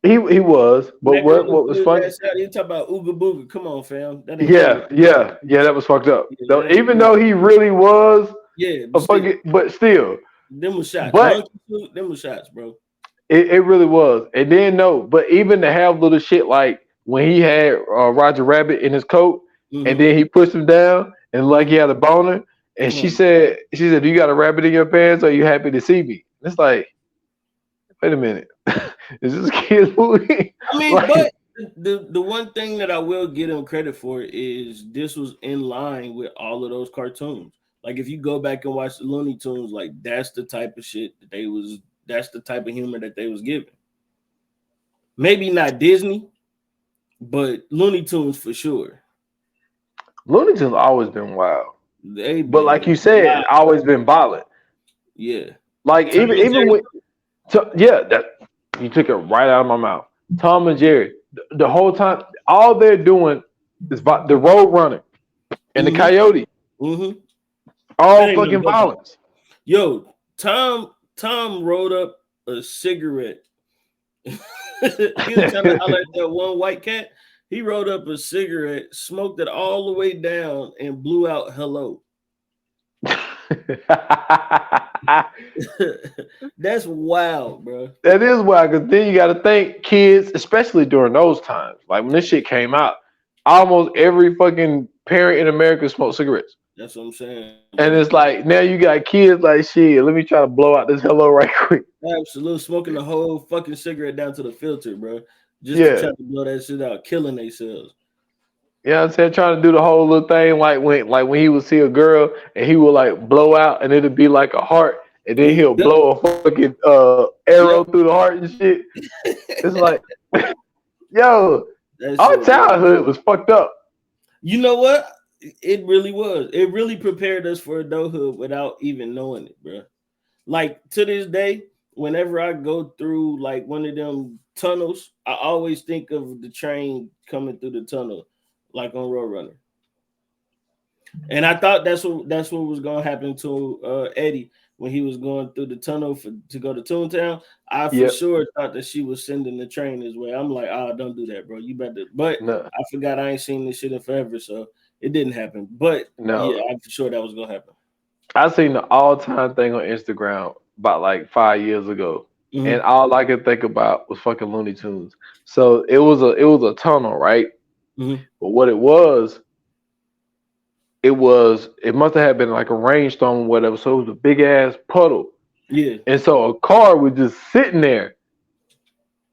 He was, but what was funny? You talk about Ooga Booga. Come on, fam. That was fucked up. Yeah, even though he really was, but still, them was shots. Them was shots, bro. It really was, and then but even to have little shit like when he had Roger Rabbit in his coat, and then he pushed him down, and like he had a boner, and she said, "Do you got a rabbit in your pants? Or are you happy to see me?" It's like, wait a minute. Is this a kid's movie? I mean, but the one thing that I will give him credit for is this was in line with all of those cartoons. Like if you go back and watch the Looney Tunes, like that's the type of shit that that's the type of humor that they was giving. Maybe not Disney, but Looney Tunes for sure. Looney Tunes always been wild. But like you said, always been violent. Yeah. Like even when that you took it right out of my mouth. Tom and Jerry, the whole time, all they're doing is the road running and the coyote. Mm-hmm. All fucking violence. Yo, Tom rolled up a cigarette. He was trying to highlight that one white cat. He rolled up a cigarette, smoked it all the way down, and blew out hello. That's wild, bro. That is wild, because then you got to think kids, especially during those times, like when this shit came out, almost every fucking parent in America smoked cigarettes. That's what I'm saying. And it's like now you got kids like, shit, let me try to blow out this hello right quick. Absolutely, smoking the whole fucking cigarette down to the filter, bro. Just to try to blow that shit out, killing themselves. You know what I'm saying? Trying to do the whole little thing like when he would see a girl and he would like blow out and it'd be like a heart and then he'll blow a fucking arrow through the heart and shit. It's like, yo, our childhood was fucked up. You know what? It really was. It really prepared us for adulthood without even knowing it, bro. Like to this day, whenever I go through like one of them tunnels, I always think of the train coming through the tunnel. Like on Roadrunner, and I thought that's what was gonna happen to Eddie when he was going through the tunnel to go to Toontown. I for sure thought that she was sending the train his way. I'm like, don't do that, bro. You better. But no. I forgot I ain't seen this shit in forever, so it didn't happen. But no, I'm for sure that was gonna happen. I seen the all-time thing on Instagram about like 5 years ago, and all I could think about was fucking Looney Tunes. So it was a tunnel, right? Mm-hmm. But what it must have been like a rainstorm or whatever. So it was a big ass puddle. Yeah. And so a car was just sitting there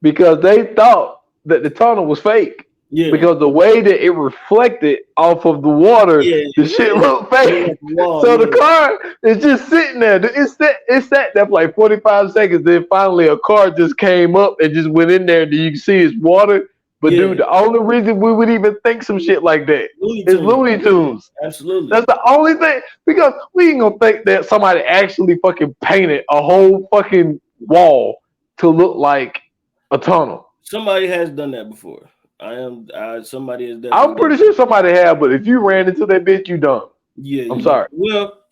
because they thought that the tunnel was fake. Yeah. Because the way that it reflected off of the water, the shit looked fake. So the car is just sitting there. It sat there for like 45 seconds. Then finally a car just came up and just went in there and you can see it's water. But dude, the only reason we would even think some shit like that is Looney Tunes. Absolutely. That's the only thing, because we ain't gonna think that somebody actually fucking painted a whole fucking wall to look like a tunnel. Somebody has done that before. Somebody has definitely. I'm pretty sure somebody have, but if you ran into that bitch, you dumb. Yeah, I'm sorry. Well,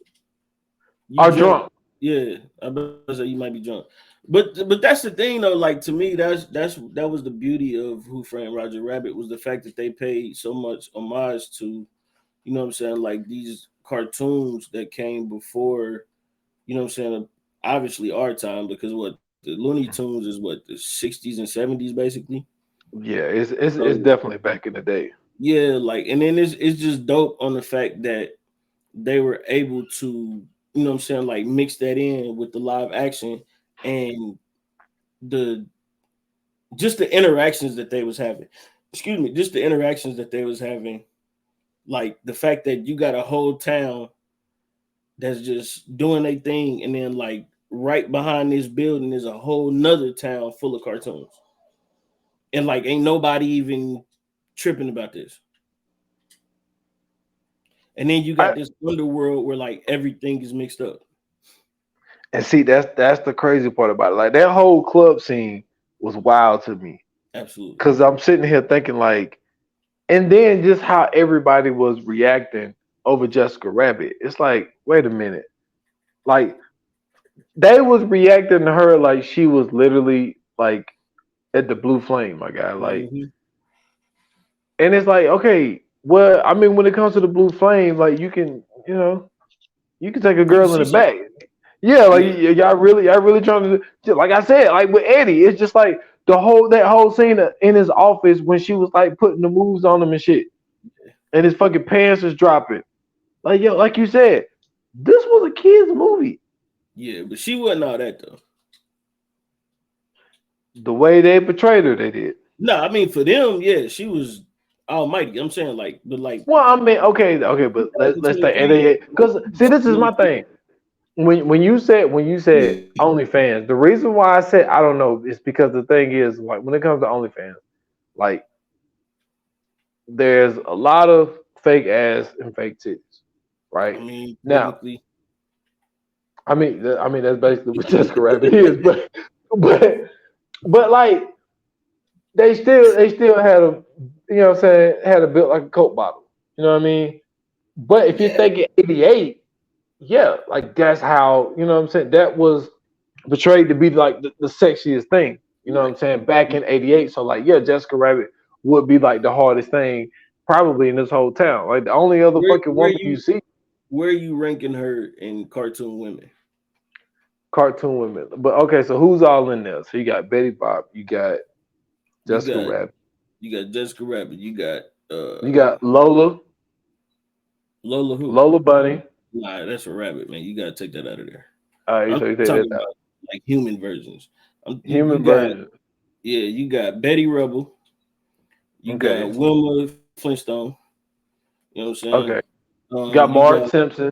are drunk. Yeah, I bet you might be drunk. But that's the thing though. Like, to me, that was the beauty of Who Framed Roger Rabbit, was the fact that they paid so much homage to, you know what I'm saying, like these cartoons that came before, you know what I'm saying, obviously our time, because what the Looney Tunes is what, the 60s and 70s basically. Yeah, it's definitely back in the day. Yeah, like, and then it's just dope on the fact that they were able to, you know what I'm saying, like mix that in with the live action and just the interactions that they was having. Excuse me, just the interactions that they was having. Like the fact that you got a whole town that's just doing their thing, and then like right behind this building is a whole nother town full of cartoons. And like ain't nobody even tripping about this. And then you got this underworld where like everything is mixed up. And see, that's the crazy part about it. Like that whole club scene was wild to me. Absolutely. Because I'm sitting here thinking like, and then just how everybody was reacting over Jessica Rabbit. It's like, wait a minute. Like they was reacting to her like she was literally like at the blue flame, my guy. Like, and it's like, okay, well, I mean, when it comes to the blue flame, like you can take a girl in the back. Yeah, like y'all really trying to do, like I said, like with Eddie, it's just like that whole scene in his office when she was like putting the moves on him and shit, and his fucking pants is dropping. Like like you said, this was a kid's movie. Yeah, but she wasn't all that though. The way they portrayed her, they did. No, I mean for them, yeah, she was almighty. I'm saying like, but like. Well, I mean, okay, but let's say because see, this is my thing. When you said OnlyFans, the reason why I said I don't know is because the thing is, like, when it comes to OnlyFans, like there's a lot of fake ass and fake titties, right? I mean, now, I mean that's basically what Jessica Rabbit is, but like they still had a, you know what I'm saying, had a built like a Coke bottle, you know what I mean? But if you're thinking 88. Yeah, like that's how, you know what I'm saying, that was portrayed to be like the sexiest thing, you know what I'm saying, back in 88. So like, yeah, Jessica Rabbit would be like the hardest thing probably in this whole town. Like the only other fucking woman you see. Where are you ranking her in cartoon women? Cartoon women. But okay, so who's all in there? So you got Betty Bob, you got Jessica Rabbit. You got Jessica Rabbit, you got Lola. Lola who? Lola Bunny. Nah, that's a rabbit, man. You gotta take that out of there. All right, so you take that out. Like human versions. Human versions. Yeah, you got Betty Rubble. You got Wilma Flintstone. You know what I'm saying? Okay. You got Marge Simpson.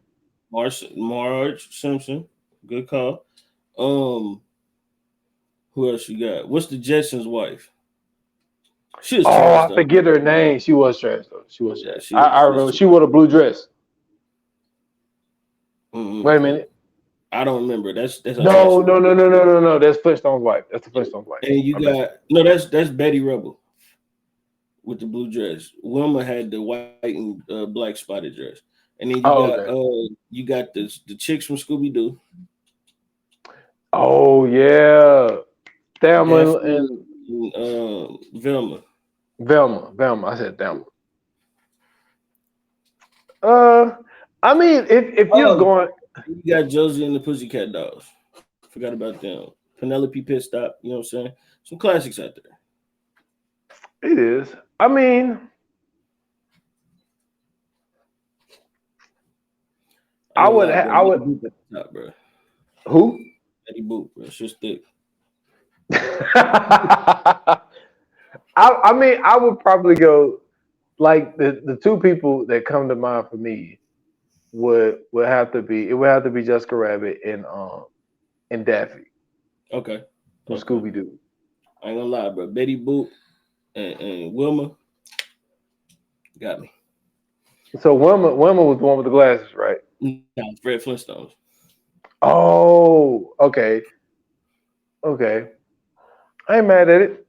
Marge Simpson. Good call. Who else you got? What's the Jetsons' wife? She was trash, I forget her name. She was trash though. She was trash. Yeah, I remember she wore a blue dress. Wait a minute. I don't remember. That's no. That's Flintstone's wife. That's the Flintstone's wife. And you got that's Betty Rubble with the blue dress. Wilma had the white and black spotted dress. And then you got the chicks from Scooby Doo. Oh yeah, Thelma and Velma. Velma. I said Thelma. I mean, if you're going, you got Josie and the Pussycat Dolls. Forgot about them. Penelope Pitstop. You know what I'm saying? Some classics out there. It is. I mean, I would. Top, bro. Who? Betty Boop, bro. It's just thick. I mean, I would probably go like the two people that come to mind for me would have to be Jessica Rabbit and Daffy. Okay. From Scooby Doo. I ain't gonna lie, bro. Betty Boop and Wilma got me. So Wilma was the one with the glasses, right? No, Fred Flintstones. Oh, okay. Okay. I ain't mad at it.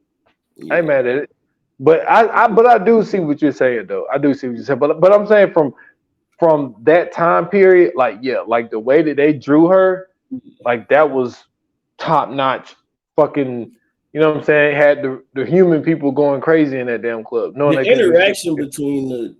I ain't Yeah. mad at it. But I do see what you're saying though. I do see what you're saying. But I'm saying from that time period, like yeah, like the way that they drew her, like that was top notch fucking, you know what I'm saying? Had the human people going crazy in that damn club, knowing The they couldn't do shit. interaction between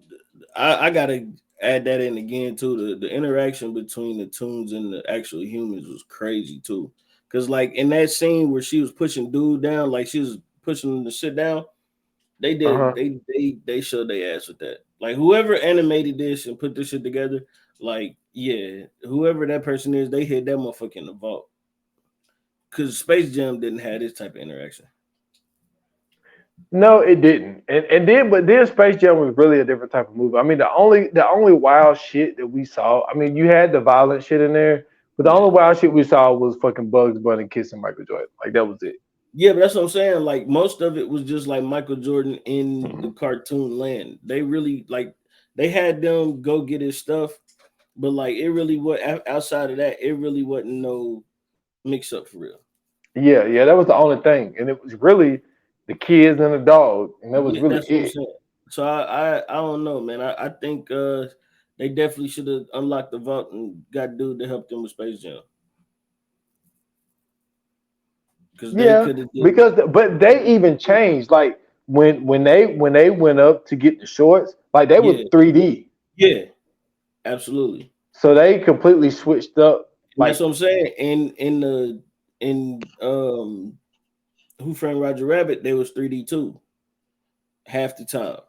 I gotta add that in again too. The interaction between the tunes and the actual humans was crazy too. Cause like in that scene where she was pushing dude down, like she was pushing him to sit down, Uh-huh. they showed their ass with that. Like whoever animated this and put this shit together, like yeah, whoever that person is, they hit that motherfucker in the vault. Cause Space Jam didn't have this type of interaction. No, it didn't. But then Space Jam was really a different type of movie. I mean, the only wild shit that we saw, I mean, you had the violent shit in there, but the Yeah. only wild shit we saw was fucking Bugs Bunny kissing Michael Jordan. Like that was it. Yeah, but that's what I'm saying. Like most of it was just like Michael Jordan in the Mhm. cartoon land. They really like they had them go get his stuff, but like it really was outside of that, it really wasn't no mix up for real. Yeah, that was the only thing. And it was really the kids and the dog. And that was Yeah, really that's what I'm it. saying. So I don't know, man. I think they definitely should have unlocked the vault and got dude to help them with Space Jam because they Yeah, could have did but they even changed. Like when they went up to get the shorts, like they was yeah 3D. yeah absolutely. So they completely switched up. And that's Like what I'm saying. In Who Framed Roger Rabbit, they was 3D too, half the time.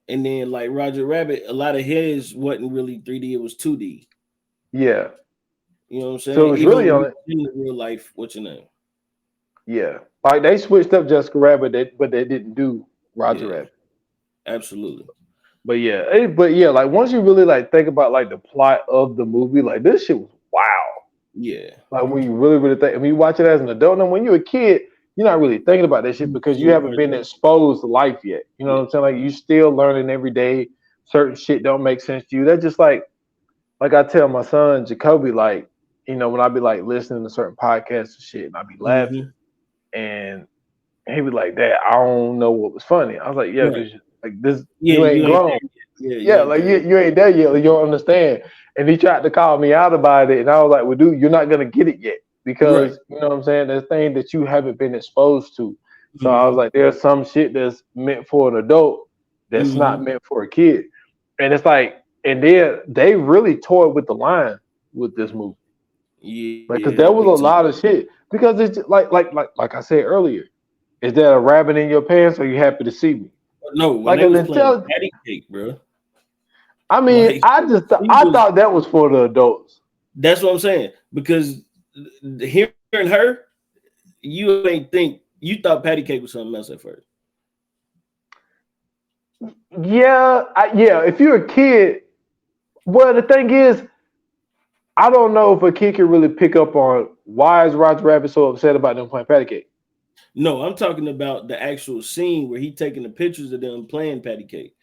And then like Roger Rabbit, a lot of his wasn't really 3D, it was 2D. yeah. You know what I'm So it saying? was Even really when on you it. in the real life, what's your name? Yeah. Like they switched up Jessica Rabbit, but they didn't do Roger Yeah, Rabbit. absolutely. But yeah, like once you really like think about like the plot of the movie, like this shit was wow. Yeah. Like when you really think, I mean, you watch it as an adult, and when you're a kid, you're not really thinking about that shit because you See the haven't been cartoon. exposed to life yet. You know Yeah. what I'm saying? Like you still learning every day. Certain shit don't make sense to you. That's just like I tell my son Jacoby, like when I be like listening to certain podcasts and shit, and I be laughing, Mm-hmm. and he be like, "Dad, I don't know what was funny." I was like, "Yeah, Right. because like this, Yeah, you ain't you ain't grown." there yet. Yeah, you Yeah, ain't like there you, yet. you ain't there yet. Like, you don't understand. And he tried to call me out about it, and I was like, "Well, dude, you're not gonna get it yet Right. because you know what I'm saying. There's things that you haven't been exposed to." So I was Mm-hmm. like, "There's some shit that's meant for an adult that's not Mm-hmm. meant for a kid." And it's like, and then they really toyed with the line with this movie, like, because Yeah, there was big a time. lot of shit. Because it's just like I said earlier, is there a rabbit in your pants? Or are you happy to see me? No, when Like they an was playing intelligent. patty cake, bro. I mean, Like he I was thought that was for the adults. that's what I'm saying. Because hearing her, you ain't think you thought patty cake was something else at first. Yeah, yeah. If you're a kid, well, the thing is, I don't know if a kid can really pick up on why is Roger Rabbit so upset about them playing patty cake. No, I'm talking about the actual scene where he taking the pictures of them playing patty cake.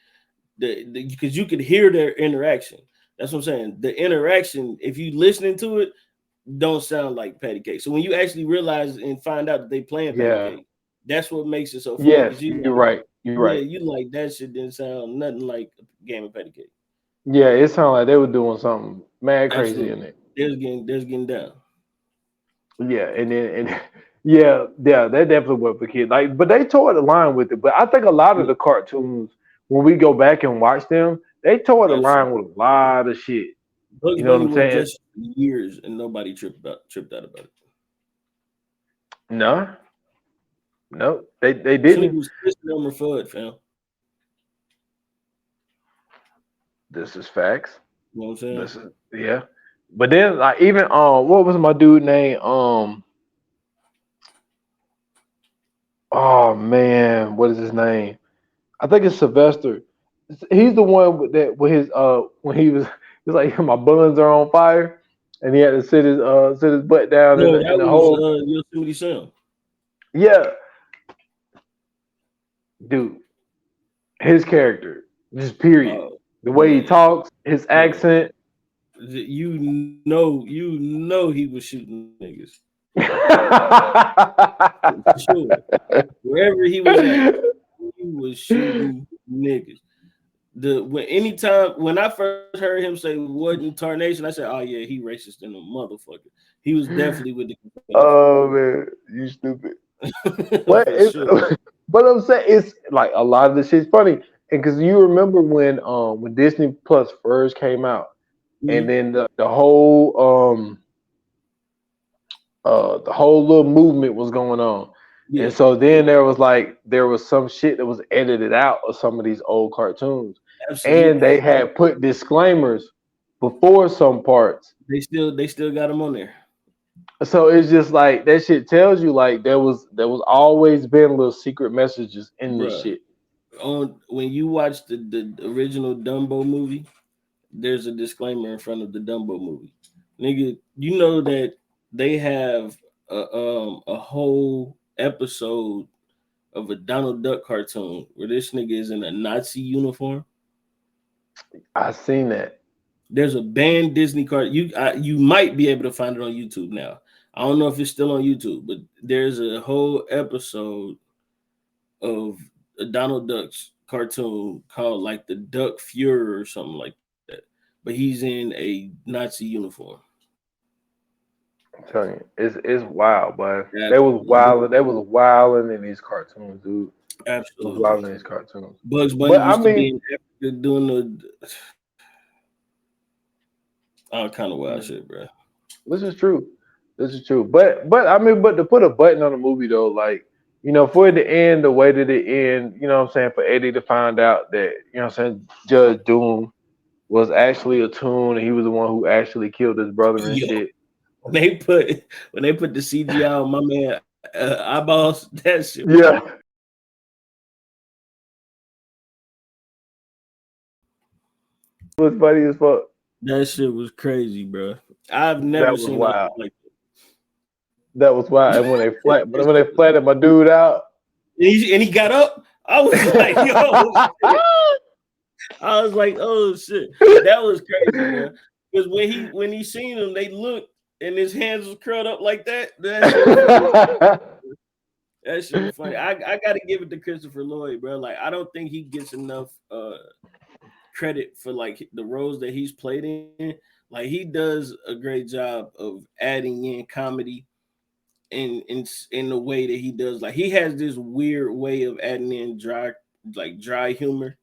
Because you could hear their interaction. That's what I'm saying. The interaction, if you listening to it, don't sound like patty cake. So when you actually realize and find out that they playing patty Yeah. cake, that's what makes it so funny. Yes, Because you you're like, right. You're yeah, right. you like that shit didn't sound nothing like a game of patty cake. Yeah, it sounded like they were doing something mad crazy in Absolutely. it. There's getting down. Yeah, and yeah, that definitely was for kids. Like, but they towed the line with it. But I think a lot of Yeah, the cartoons, when we go back and watch them, they towed the line absolutely. with a lot of shit. Bugs You know what Bunny I'm was saying? just years and nobody tripped out about it. No, no, they This nigga didn't. was Chris Elmer Fudd, fam. This is facts. You know what I'm saying? This is yeah. But then like even what was my dude name? Oh man, what is his name? I think it's Sylvester. He's the one with that with his when he was like my buns are on fire and he had to sit his butt down in No, the that was hole. Yosemite Sam. Yeah, dude. His character, just period. The way he talks, his accent. You know he was shooting niggas. For sure. Wherever he was at, he was shooting niggas. When I first heard him say "what in tarnation," I said, "Oh yeah, he racist in a motherfucker." He was definitely with the. Oh man, you stupid. But sure. but I'm saying it's like a lot of this shit's funny, and because you remember when Disney Plus first came out, and then the whole little movement was going on. Yeah. And so then there was some shit that was edited out of some of these old cartoons. Absolutely. And they had put disclaimers before some parts. They still got them on there. So it's just like that shit tells you like there was always been little secret messages in this shit. When you watch the original Dumbo movie, there's a disclaimer in front of the Dumbo movie. Nigga, you know that they have a whole episode of a Donald Duck cartoon where this nigga is in a Nazi uniform. I seen that. There's a banned Disney card. You might be able to find it on YouTube now. I don't know if it's still on YouTube, but there's a whole episode of a Donald Duck's cartoon called like the Duck Fuhrer or something like that. But he's in a Nazi uniform. I'm telling you, it's wild, but they was wilding in these cartoons, dude. Absolutely, was wilding in these cartoons. Bugs Bunny used to be in Africa doing all kind of wild shit, bro. This is true. But to put a button on the movie though, like, you know, for it to end the way that it end, you know what I'm saying, for Eddie to find out that, you know what I'm saying, Judge Doom was actually a tune and he was the one who actually killed his brother and shit. When they put the CGI on my man eyeballs, that shit. Yeah. It was funny as fuck. That shit was crazy, bro. I've never seen wild. Like that was wild. And when they flattened my dude out, and he got up, I was like, yo. I was like, oh shit, that was crazy, man. Because when he seen him, they looked and his hands was curled up like that. That shit was funny. I gotta give it to Christopher Lloyd, bro. Like, I don't think he gets enough credit for like the roles that he's played in. Like, he does a great job of adding in comedy in the way that he does. Like, he has this weird way of adding in dry humor.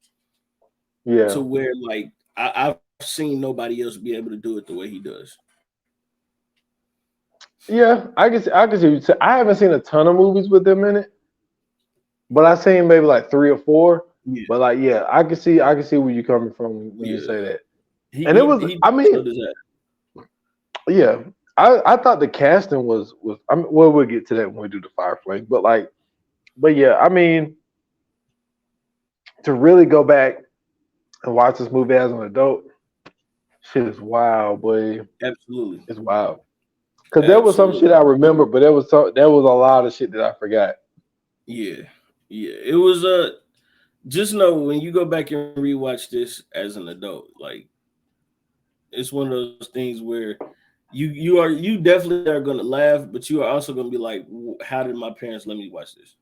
Yeah. To where like I've seen nobody else be able to do it the way he does. Yeah, I can see. I haven't seen a ton of movies with him in it, but I've seen maybe like 3 or 4. Yeah. But like, yeah, I can see where you're coming from when you say that. Yeah, I thought the casting was. Well, we'll get to that when we do the Fire Flame. But yeah, I mean, to really go back and watch this movie as an adult, shit is wild, boy. Absolutely, it's wild. Because there was some shit I remember, but there was a lot of shit that I forgot. Yeah. It was just know when you go back and rewatch this as an adult, like, it's one of those things where you definitely are gonna laugh, but you are also gonna be like, how did my parents let me watch this?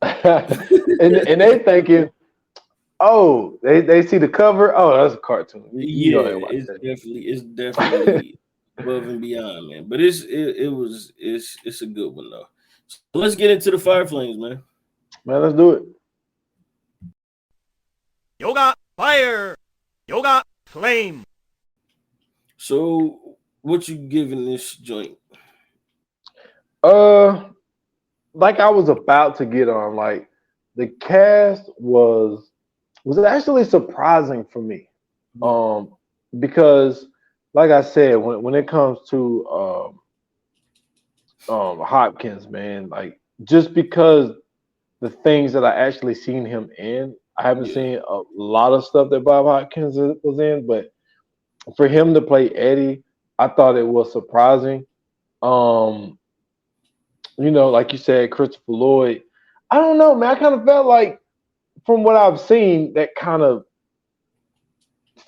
and they thinking, oh, they see the cover. Oh, that's a cartoon. It's definitely above and beyond, man. But it's a good one though. So let's get into the Fire Flames, man. Man, let's do it. Yoga Fire, Yoga Flame. So, what you giving this joint? Like I was about to get on, like the cast was actually surprising for me. Because like I said, when it comes to Hopkins, man, like, just because the things that I actually seen him in, I haven't seen a lot of stuff that Bob Hoskins was in, but for him to play Eddie, I thought it was surprising. You know, like you said, Christopher Lloyd. I don't know, man. I kind of felt like from what I've seen, that kind of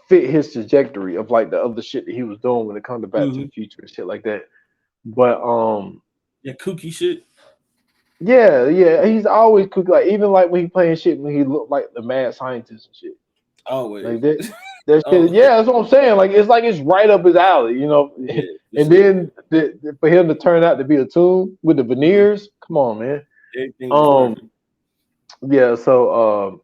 fit his trajectory of like the other shit that he was doing when it comes to Back to the Future and shit like that. But yeah, kooky shit. yeah, he's always kooky. Like even like when he playing shit when he looked like the mad scientist and shit. Always. Like that shit, yeah, that's what I'm saying. Like it's right up his alley, you know. Yeah, and then for him to turn out to be a toon with the veneers, come on, man. Everything was perfect. Yeah, so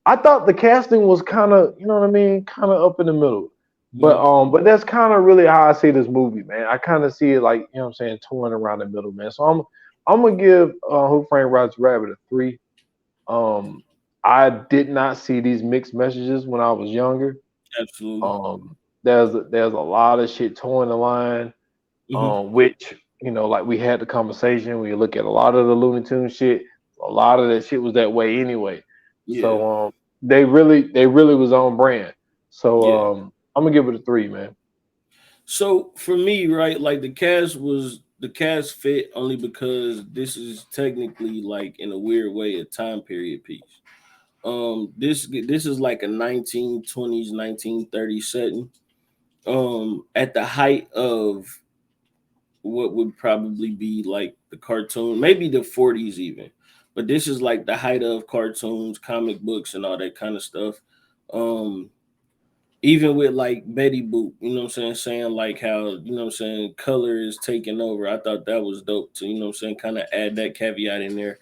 I thought the casting was kind of, you know what I mean, kind of up in the middle. But that's kind of really how I see this movie, man. I kind of see it like, you know what I'm saying, torn around the middle, man. So I'm gonna give Who Framed Roger Rabbit a 3. I did not see these mixed messages when I was younger. Absolutely. There's a lot of shit towing the line, which, you know, like we had the conversation. When you look at a lot of the Looney Tunes shit, a lot of that shit was that way anyway. Yeah. So they really was on brand. So I'm gonna give it a 3, man. So for me, right, like the cast fit only because this is technically like in a weird way a time period piece. This is like a 1920s, 1930s setting. At the height of what would probably be like the cartoon, maybe the 40s even. But this is like the height of cartoons, comic books, and all that kind of stuff. Even with like Betty Boop, you know what I'm saying like how, you know what I'm saying, color is taking over. I thought that was dope to, you know what I'm saying, kind of add that caveat in there.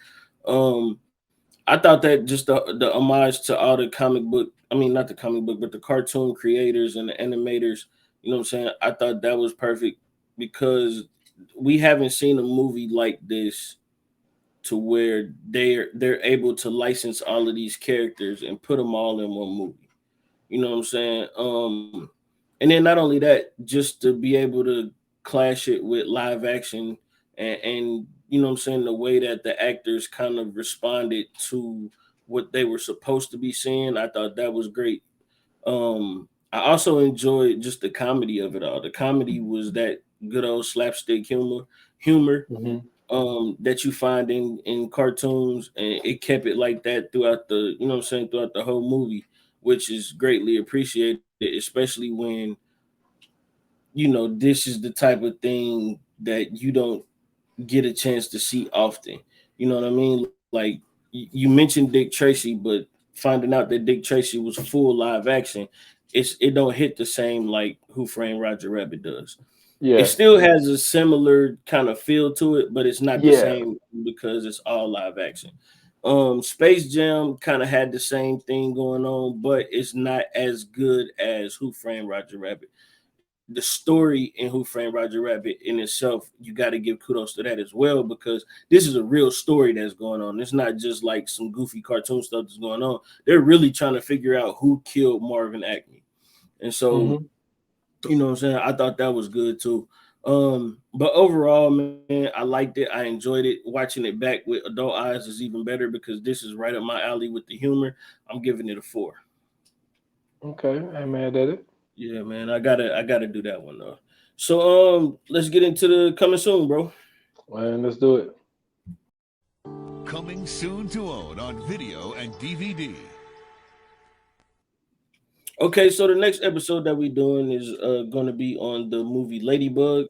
I thought that just the homage to all the comic book, I mean, not the comic book, but the cartoon creators and the animators, you know what I'm saying? I thought that was perfect because we haven't seen a movie like this to where they're able to license all of these characters and put them all in one movie. You know what I'm saying? And then not only that, just to be able to clash it with live action and you know what I'm saying, the way that the actors kind of responded to what they were supposed to be seeing, I thought that was great. I also enjoyed just the comedy of it all. The comedy was that good old slapstick humor that you find in cartoons, and it kept it like that throughout the, you know what I'm saying, throughout the whole movie, which is greatly appreciated, especially when, you know, this is the type of thing that you don't get a chance to see often. You know what I mean? Like you mentioned Dick Tracy, but finding out that Dick Tracy was full live action, it don't hit the same like Who Framed Roger Rabbit does. Yeah. It still has a similar kind of feel to it, but it's not the same because it's all live action. Space Jam kind of had the same thing going on, but it's not as good as Who Framed Roger Rabbit. The story in Who Framed Roger Rabbit in itself, you got to give kudos to that as well, because this is a real story that's going on. It's not just like some goofy cartoon stuff that's going on. They're really trying to figure out who killed Marvin Acme. And so, you know what I'm saying? I thought that was good too. But overall, man, I liked it. I enjoyed it. Watching it back with adult eyes is even better because this is right up my alley with the humor. I'm giving it a 4. Okay, I'm mad at it. Yeah, man, I gotta do that one though. So let's get into the coming soon, bro. Man, let's do it. Coming soon to own on video and DVD. Okay, so the next episode that we're doing is going to be on the movie Ladybugs.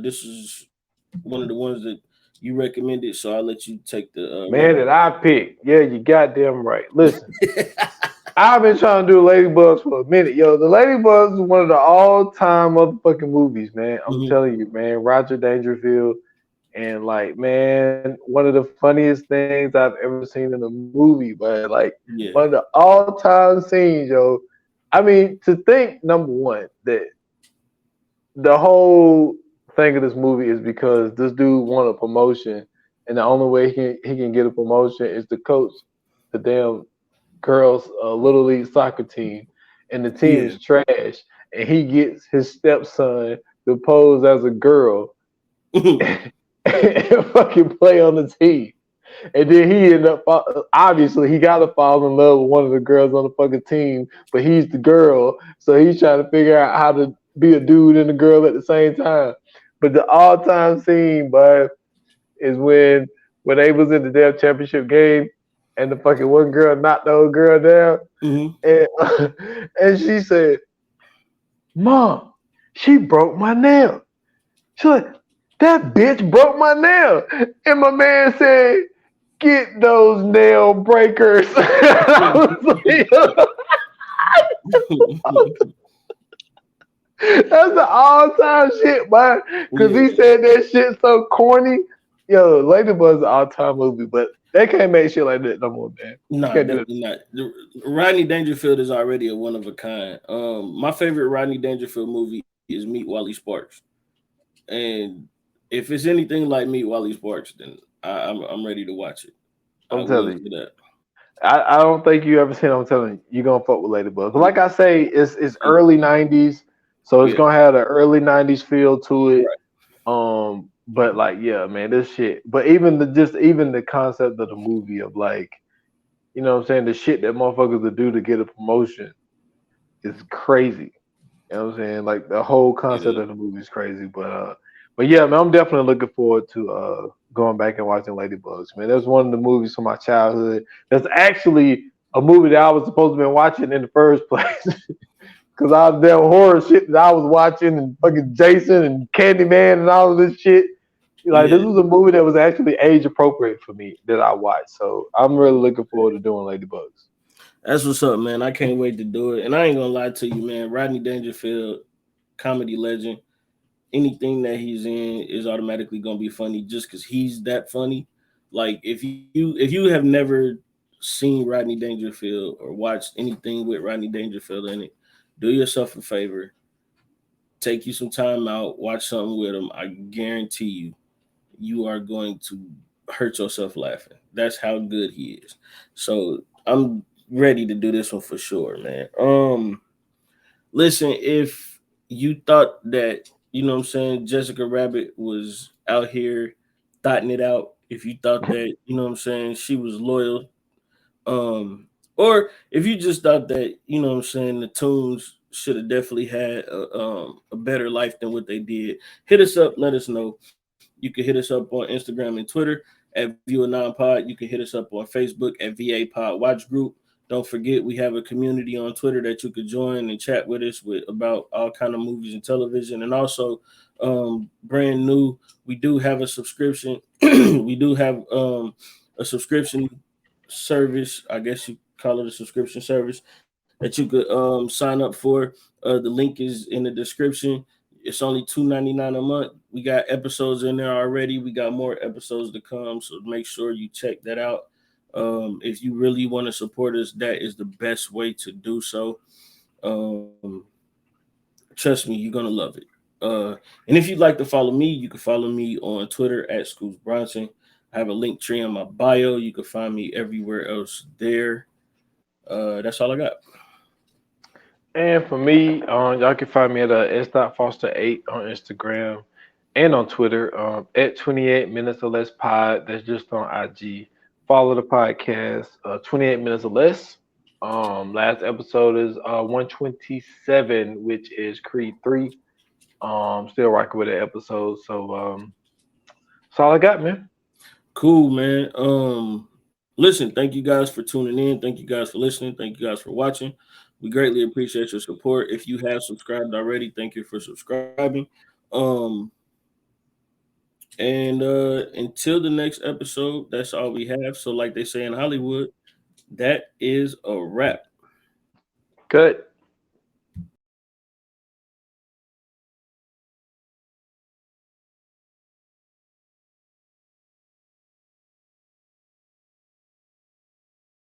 This is one of the ones that you recommended, so I'll let you take the man that I picked. Yeah, you goddamn right. Listen. I've been trying to do Ladybugs for a minute. Yo, the Ladybugs is one of the all-time motherfucking movies, man. I'm telling you, man. Roger Dangerfield. And, like, man, one of the funniest things I've ever seen in a movie, man. Like, one of the all-time scenes, yo. I mean, to think, number one, that the whole thing of this movie is because this dude won a promotion, and the only way he can get a promotion is to coach the damn girls' little league soccer team, and the team is trash, and he gets his stepson to pose as a girl and fucking play on the team. And then he ended up, obviously, he got to fall in love with one of the girls on the fucking team, but he's the girl, so he's trying to figure out how to be a dude and a girl at the same time. But the all-time scene, bud, is when they was in the damn championship game, and the fucking one girl knocked the old girl down, and she said, "Mom, she broke my nail." She's like, "That bitch broke my nail," and my man said, "Get those nail breakers." I was like, that's the all-time shit, man. Because he said that shit so corny. Yo, Ladybug's an all-time movie, but they can't make shit like that no more, man. No, definitely not. Rodney Dangerfield is already a one of a kind. My favorite Rodney Dangerfield movie is Meet Wally Sparks, and if it's anything like Meet Wally Sparks, then I'm ready to watch it. I'm telling you. I don't think you ever seen it. I'm telling you, you're gonna fuck with Ladybug. But like I say, it's early '90s, so it's gonna have the early '90s feel to it. Right. But like, yeah, man, this shit. But even the concept of the movie of like, you know what I'm saying, the shit that motherfuckers would do to get a promotion is crazy. You know what I'm saying? Like the whole concept of the movie is crazy. But yeah, man, I'm definitely looking forward to going back and watching Ladybugs, man. That's one of the movies from my childhood. That's actually a movie that I was supposed to be watching in the first place. Because all the damn horror shit that I was watching and fucking Jason and Candyman and all of this shit. Like, this was a movie that was actually age appropriate for me that I watched. So I'm really looking forward to doing Ladybugs. That's what's up, man. I can't wait to do it. And I ain't gonna lie to you, man. Rodney Dangerfield, comedy legend. Anything that he's in is automatically gonna be funny just because he's that funny. Like if you have never seen Rodney Dangerfield or watched anything with Rodney Dangerfield in it, do yourself a favor. Take you some time out, watch something with him. I guarantee you are going to hurt yourself laughing. That's how good he is. So I'm ready to do this one for sure, man. Listen, if you thought that, you know what I'm saying, Jessica Rabbit was out here thotting it out, if you thought that, you know what I'm saying, she was loyal, or if you just thought that, you know what I'm saying, the Toons should have definitely had a better life than what they did, hit us up, let us know. You can hit us up on Instagram and Twitter at View9Pod. You can hit us up on Facebook at VA Pod Watch Group. Don't forget, we have a community on Twitter that you could join and chat with us about all kind of movies and television. And also, brand new, we do have a subscription. We do have a subscription service. I guess you call it a subscription service that you could sign up for. The link is in the description. It's only $2.99 a month. We got episodes in there already. We got more episodes to come, so make sure you check that out. If you really want to support us, that is the best way to do so. Trust me, you're gonna love it. And if you'd like to follow me, you can follow me on Twitter at Scoots Bronson. I have a link tree on my bio. You can find me everywhere else there. That's all I got. And for me, y'all can find me at s.foster8 on Instagram and on Twitter at 28 minutes or less pod. That's just on IG. Follow the podcast, 28 minutes or less. Last episode is 127, which is Creed 3. Still rocking with that episode. So that's all I got, man. Cool, man. Listen, thank you guys for tuning in. Thank you guys for listening. Thank you guys for watching. We greatly appreciate your support. If you have subscribed already, thank you for subscribing. And until the next episode, that's all we have. So like they say in Hollywood, that is a wrap. Good.